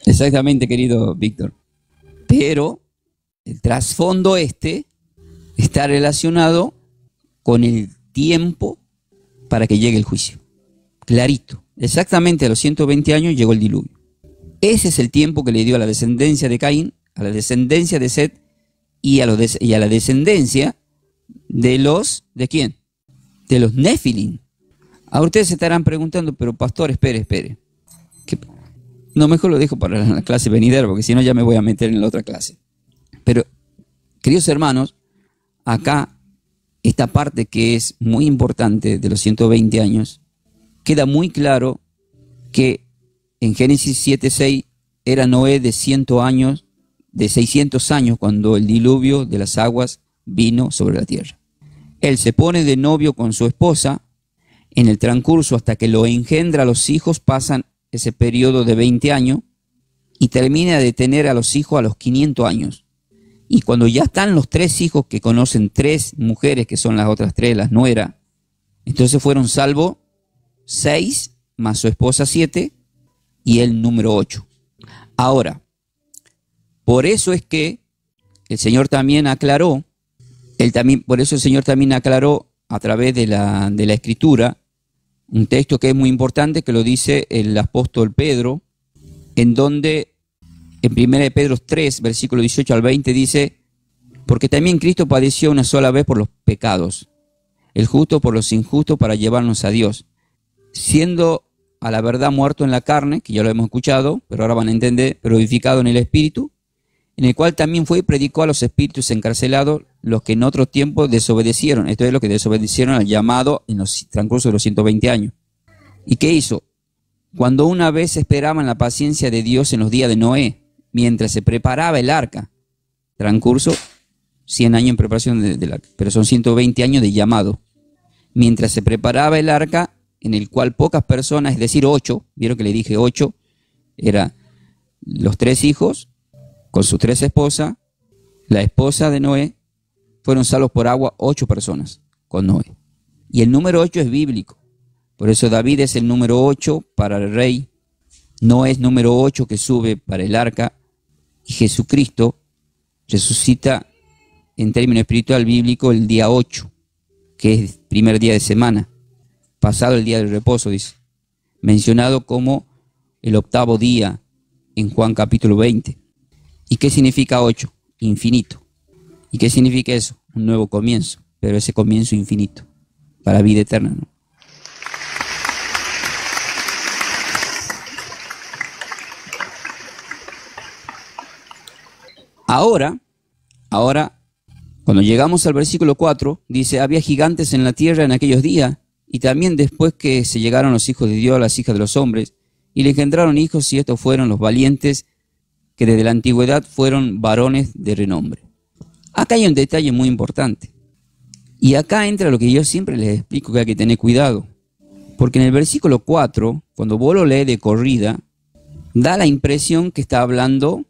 Exactamente, querido Víctor. Pero el trasfondo está relacionado con el tiempo para que llegue el juicio. Clarito. Exactamente a los 120 años llegó el diluvio. Ese es el tiempo que le dio a la descendencia de Caín, a la descendencia de Set y a la descendencia ¿de quién? De los Nefilim. Ahora ustedes se estarán preguntando, pero pastor, espere. No, mejor lo dejo para la clase venidera, porque si no ya me voy a meter en la otra clase. Pero, queridos hermanos, acá, esta parte que es muy importante de los 120 años, queda muy claro que en Génesis 7:6 era Noé de 600 años cuando el diluvio de las aguas vino sobre la tierra. Él se pone de novio con su esposa, en el transcurso hasta que lo engendra a los hijos pasan ese periodo de 20 años y termina de tener a los hijos a los 500 años. Y cuando ya están los 3 hijos que conocen 3 mujeres, que son las otras 3, las nueras, entonces fueron salvos 6 más su esposa 7 y el número 8. Ahora, por eso es que el Señor también aclaró, por eso el Señor también aclaró a través de la Escritura, un texto que es muy importante, que lo dice el apóstol Pedro, en donde en 1 Pedro 3, versículo 18 al 20 dice, porque también Cristo padeció una sola vez por los pecados, el justo por los injustos para llevarnos a Dios, siendo a la verdad muerto en la carne, que ya lo hemos escuchado, pero ahora van a entender, pero vivificado en el Espíritu, en el cual también fue y predicó a los espíritus encarcelados, los que en otro tiempo desobedecieron. Esto es lo que desobedecieron al llamado en los transcurso de los 120 años. ¿Y qué hizo? Cuando una vez esperaban la paciencia de Dios en los días de Noé, mientras se preparaba el arca, transcurso 100 años en preparación del arca, pero son 120 años de llamado. Mientras se preparaba el arca, en el cual pocas personas, es decir, 8, vieron que le dije 8, eran los 3 hijos, con sus 3 esposas, la esposa de Noé, fueron salvos por agua 8 personas con Noé. Y el número 8 es bíblico. Por eso David es el número 8 para el rey. Noé es número 8 que sube para el arca. Y Jesucristo resucita en término espiritual bíblico el día 8, que es el primer día de semana, pasado el día del reposo, dice. Mencionado como el 8º día en Juan capítulo 20. ¿Y qué significa 8? Infinito. ¿Y qué significa eso? Un nuevo comienzo, pero ese comienzo infinito, para vida eterna, ¿no? Ahora, cuando llegamos al versículo 4, dice, había gigantes en la tierra en aquellos días, y también después que se llegaron los hijos de Dios a las hijas de los hombres, y le engendraron hijos, y estos fueron los valientes, que desde la antigüedad fueron varones de renombre. Acá hay un detalle muy importante. Y acá entra lo que yo siempre les explico, que hay que tener cuidado. Porque en el versículo 4, cuando vos lo lees de corrida, da la impresión que está hablando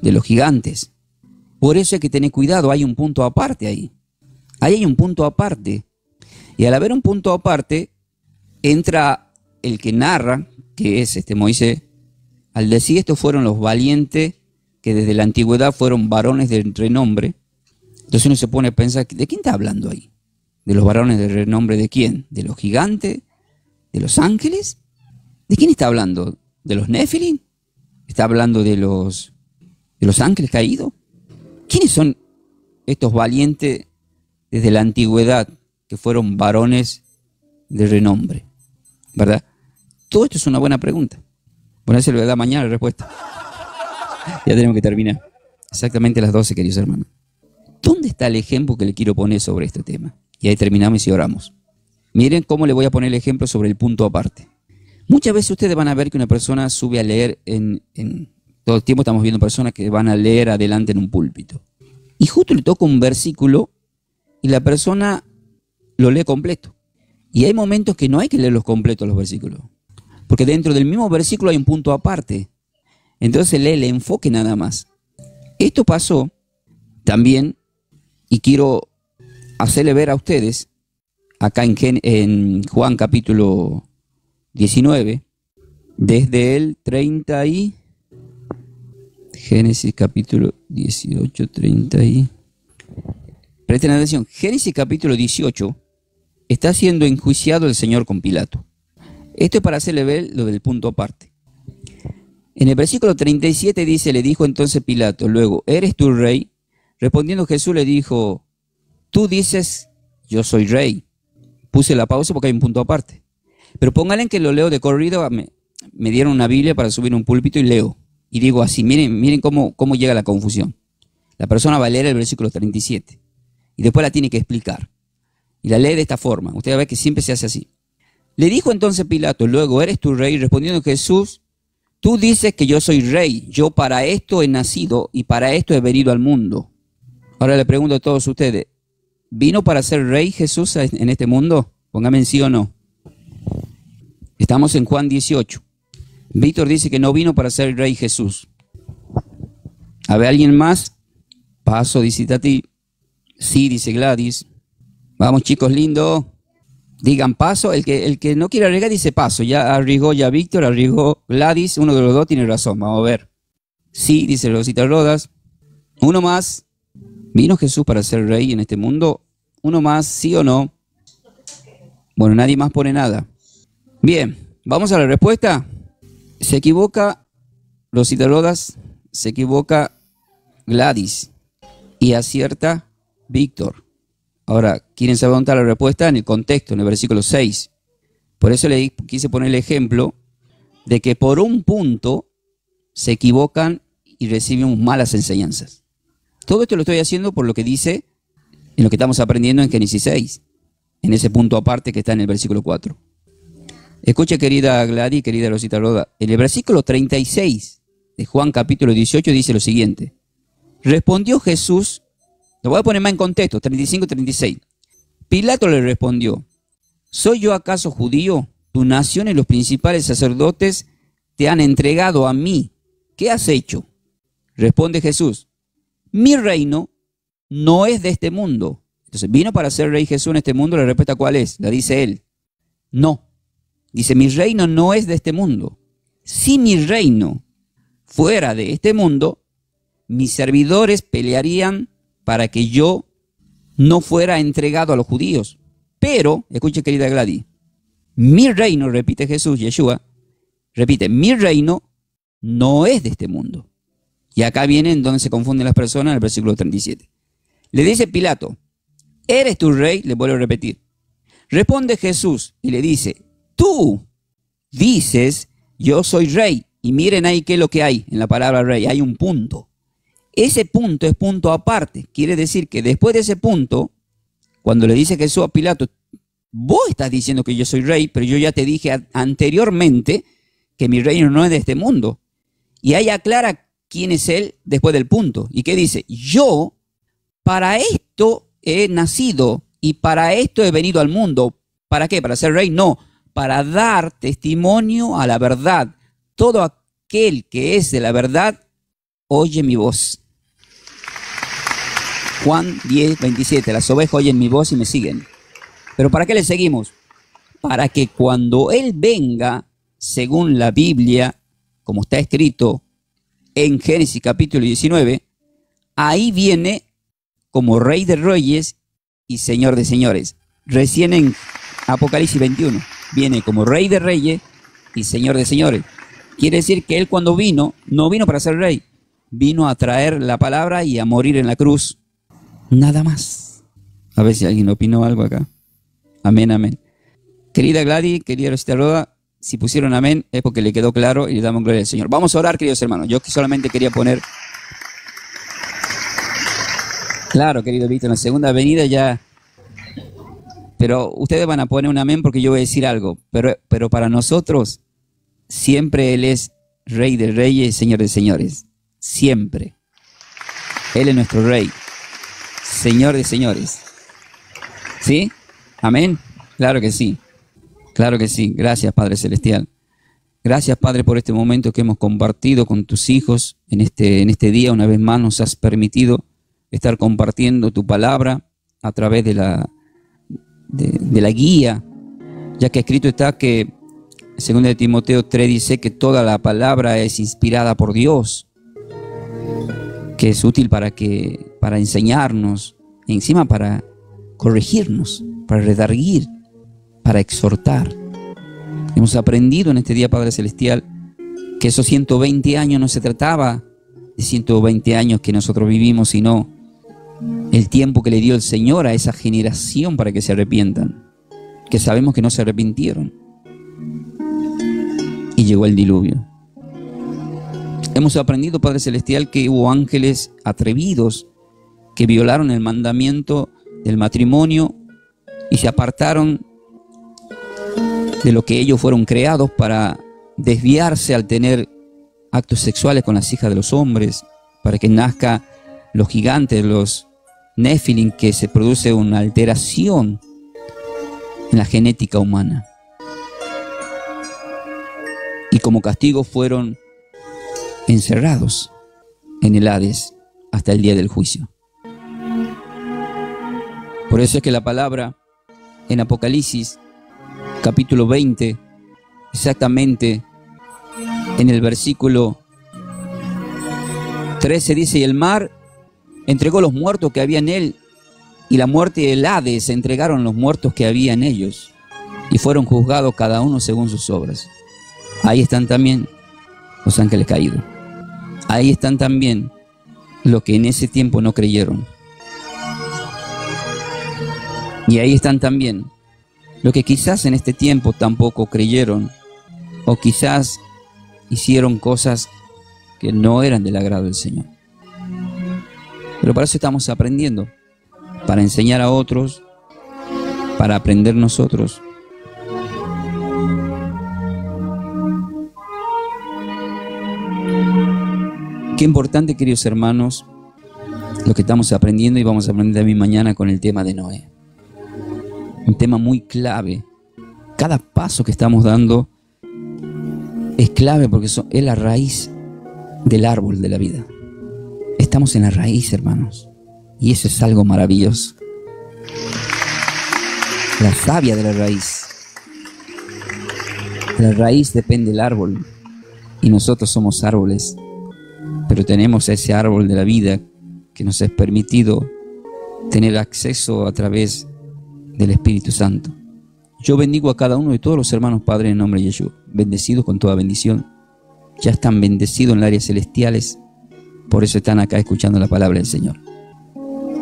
de los gigantes. Por eso hay que tener cuidado, hay un punto aparte ahí. Ahí hay un punto aparte. Y al haber un punto aparte, entra el que narra, que es Moisés, al decir estos fueron los valientes que desde la antigüedad fueron varones de renombre. Entonces uno se pone a pensar, ¿de quién está hablando ahí? ¿De los varones de renombre de quién? ¿De los gigantes? ¿De los ángeles? ¿De quién está hablando? ¿De los Nefilim? ¿Está hablando de los ángeles caídos? ¿Quiénes son estos valientes desde la antigüedad que fueron varones de renombre? ¿Verdad? Todo esto es una buena pregunta. Bueno, se lo voy a dar mañana la respuesta. Ya tenemos que terminar. Exactamente a las 12, queridos hermanos. ¿Dónde está el ejemplo que le quiero poner sobre este tema? Y ahí terminamos y oramos. Miren cómo le voy a poner el ejemplo sobre el punto aparte. Muchas veces ustedes van a ver que una persona sube a leer todo el tiempo estamos viendo personas que van a leer adelante en un púlpito. Y justo le toca un versículo y la persona lo lee completo. Y hay momentos que no hay que leerlos completos los versículos. Porque dentro del mismo versículo hay un punto aparte. Entonces lee el enfoque nada más. Esto pasó también, y quiero hacerle ver a ustedes, acá en Juan capítulo 19, desde el 30 y... Génesis capítulo 18, 30 y... Presten atención, Génesis capítulo 18 está siendo enjuiciado el Señor con Pilato. Esto es para hacerle ver lo del punto aparte. En el versículo 37 dice, le dijo entonces Pilato, luego, ¿eres tú rey? Respondiendo Jesús le dijo, tú dices, yo soy rey. Puse la pausa porque hay un punto aparte. Pero pónganle que lo leo de corrido, me dieron una Biblia para subir un púlpito y leo. Y digo así, miren cómo llega la confusión. La persona va a leer el versículo 37 y después la tiene que explicar. Y la lee de esta forma. Usted va a ver que siempre se hace así. Le dijo entonces Pilato, luego, ¿eres tú rey? Respondiendo Jesús, tú dices que yo soy rey. Yo para esto he nacido y para esto he venido al mundo. Ahora le pregunto a todos ustedes, ¿vino para ser rey Jesús en este mundo? Póngame en sí o no. Estamos en Juan 18. Víctor dice que no vino para ser rey Jesús. A ver, ¿alguien más? Paso, dice Tati. Sí, dice Gladys. Vamos, chicos lindos. Digan paso. El que no quiere arriesgar dice paso. Ya arriesgó ya Víctor, arriesgó Gladys. Uno de los dos tiene razón. Vamos a ver. Sí, dice Rosita Rodas. Uno más. ¿Vino Jesús para ser rey en este mundo? Uno más, ¿sí o no? Bueno, nadie más pone nada. Bien, vamos a la respuesta. Se equivoca Rosita Rodas, se equivoca Gladys y acierta Víctor. Ahora, ¿quieren saber dónde está la respuesta? En el contexto, en el versículo 6. Por eso le quise poner el ejemplo de que por un punto se equivocan y reciben malas enseñanzas. Todo esto lo estoy haciendo por lo que dice en lo que estamos aprendiendo en Génesis 6, en ese punto aparte que está en el versículo 4. Escuche, querida Gladys, querida Rosita Roda, en el versículo 36 de Juan capítulo 18 dice lo siguiente. Respondió Jesús, lo voy a poner más en contexto, 35-36. Pilato le respondió, ¿soy yo acaso judío? Tu nación y los principales sacerdotes te han entregado a mí. ¿Qué has hecho? Responde Jesús, mi reino no es de este mundo. Entonces, ¿vino para ser rey Jesús en este mundo? La respuesta, ¿cuál es? La dice él. No. Dice, mi reino no es de este mundo. Si mi reino fuera de este mundo, mis servidores pelearían para que yo no fuera entregado a los judíos. Pero, escuche, querida Gladys, mi reino, repite Jesús, Yeshua, repite, mi reino no es de este mundo. Y acá viene en donde se confunden las personas, en el versículo 37. Le dice Pilato, ¿eres tu rey? Le vuelvo a repetir. Responde Jesús y le dice, tú dices, yo soy rey. Y miren ahí qué es lo que hay en la palabra rey. Hay un punto. ese punto es punto aparte. Quiere decir que después de ese punto, cuando le dice Jesús a Pilato, vos estás diciendo que yo soy rey, pero yo ya te dije anteriormente que mi reino no es de este mundo. Y ahí aclara quién es él después del punto. ¿Y qué dice? Yo para esto he nacido y para esto he venido al mundo. ¿Para qué? ¿Para ser rey? No, para dar testimonio a la verdad. Todo aquel que es de la verdad, oye mi voz. Juan 10, 27. Las ovejas oyen mi voz y me siguen. ¿Pero para qué le seguimos? Para que cuando Él venga, según la Biblia, como está escrito en Génesis capítulo 19, ahí viene como Rey de Reyes y Señor de Señores. Recién en Apocalipsis 21, viene como Rey de Reyes y Señor de Señores. Quiere decir que Él cuando vino, no vino para ser rey, vino a traer la palabra y a morir en la cruz. Nada más. A ver si alguien opinó algo acá. Amén, amén. Querida Gladys, querida Rosita Roda, si pusieron amén es porque le quedó claro y le damos gloria al Señor. Vamos a orar, queridos hermanos. Yo solamente quería poner... Claro, querido Víctor, en la segunda venida ya... Pero ustedes van a poner un amén porque yo voy a decir algo. Pero para nosotros, siempre Él es Rey de Reyes y Señor de Señores. Siempre. Él es nuestro Rey. Señor de Señores. ¿Sí? Amén. Claro que sí. Claro que sí. Gracias, Padre Celestial. Gracias, Padre, por este momento que hemos compartido con tus hijos en este día. Una vez más nos has permitido estar compartiendo tu palabra a través de la guía, ya que escrito está que, según de Timoteo 3, dice que toda la palabra es inspirada por Dios, que es útil para enseñarnos, y encima para corregirnos, para redarguir, para exhortar. Hemos aprendido en este día, Padre Celestial, que esos 120 años no se trataba de 120 años que nosotros vivimos, sino el tiempo que le dio el Señor a esa generación para que se arrepientan, que sabemos que no se arrepintieron. Y llegó el diluvio. Hemos aprendido, Padre Celestial, que hubo ángeles atrevidos que violaron el mandamiento del matrimonio y se apartaron de lo que ellos fueron creados para desviarse al tener actos sexuales con las hijas de los hombres, para que nazca los gigantes, los Nephilim, que se produce una alteración en la genética humana. Y como castigo fueron encerrados en el Hades hasta el día del juicio. Por eso es que la palabra en Apocalipsis capítulo 20, exactamente en el versículo 13 dice: y el mar entregó los muertos que había en él, y la muerte y el Hades entregaron los muertos que había en ellos, y fueron juzgados cada uno según sus obras. Ahí están también los ángeles caídos. Ahí están también los que en ese tiempo no creyeron. Y ahí están también los que quizás en este tiempo tampoco creyeron, o quizás hicieron cosas que no eran del agrado del Señor. Pero para eso estamos aprendiendo, para enseñar a otros, para aprender nosotros. Qué importante, queridos hermanos, lo que estamos aprendiendo, y vamos a aprender también mañana con el tema de Noé. Un tema muy clave. Cada paso que estamos dando es clave porque es la raíz del árbol de la vida. Estamos en la raíz, hermanos, y eso es algo maravilloso. La savia de la raíz. De la raíz depende el árbol, y nosotros somos árboles, pero tenemos ese árbol de la vida que nos es permitido tener acceso a través del Espíritu Santo. Yo bendigo a cada uno de todos los hermanos, Padre, en nombre de Yeshua, bendecidos con toda bendición. Ya están bendecidos en las áreas celestiales, por eso están acá escuchando la palabra del Señor.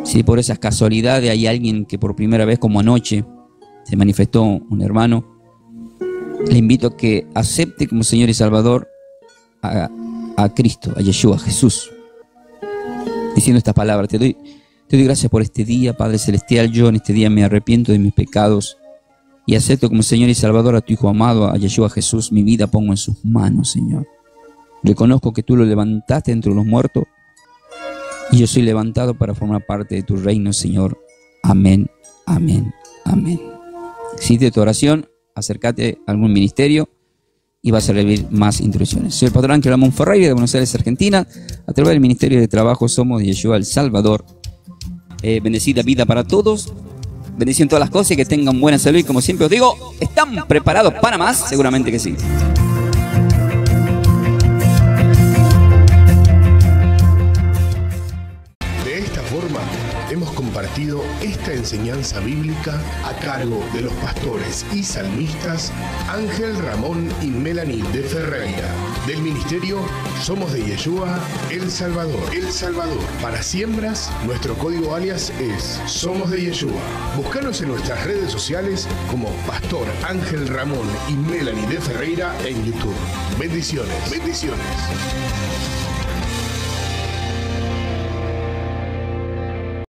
Si por esas casualidades hay alguien que por primera vez, como anoche, se manifestó un hermano, le invito a que acepte como Señor y Salvador a Cristo, a Yeshua, a Jesús. diciendo estas palabras. Te doy gracias por este día, Padre Celestial. Yo en este día me arrepiento de mis pecados y acepto como Señor y Salvador a tu Hijo amado, a Yeshua Jesús. Mi vida pongo en sus manos, Señor. Reconozco que tú lo levantaste entre los muertos y yo soy levantado para formar parte de tu reino, Señor. Amén, amén, amén. Si hiciste tu oración, acércate a algún ministerio y vas a recibir más instrucciones. Soy el pastor Ángel Ramón Ferreira de Buenos Aires, Argentina. A través del Ministerio de Trabajo Somos de Yeshua El Salvador. Bendecida vida para todos. Bendición todas las cosas y que tengan buena salud. Y como siempre os digo, ¿están preparados para más? Seguramente que sí. De esta forma, hemos compartido esta enseñanza bíblica a cargo de los pastores y salmistas Ángel Ramón y Melanie de Ferreira, del ministerio Somos de Yeshua El Salvador. El Salvador. Para siembras, nuestro código alias es Somos de Yeshua. Búscanos en nuestras redes sociales como Pastor Ángel Ramón y Melanie de Ferreira en YouTube. Bendiciones. Bendiciones.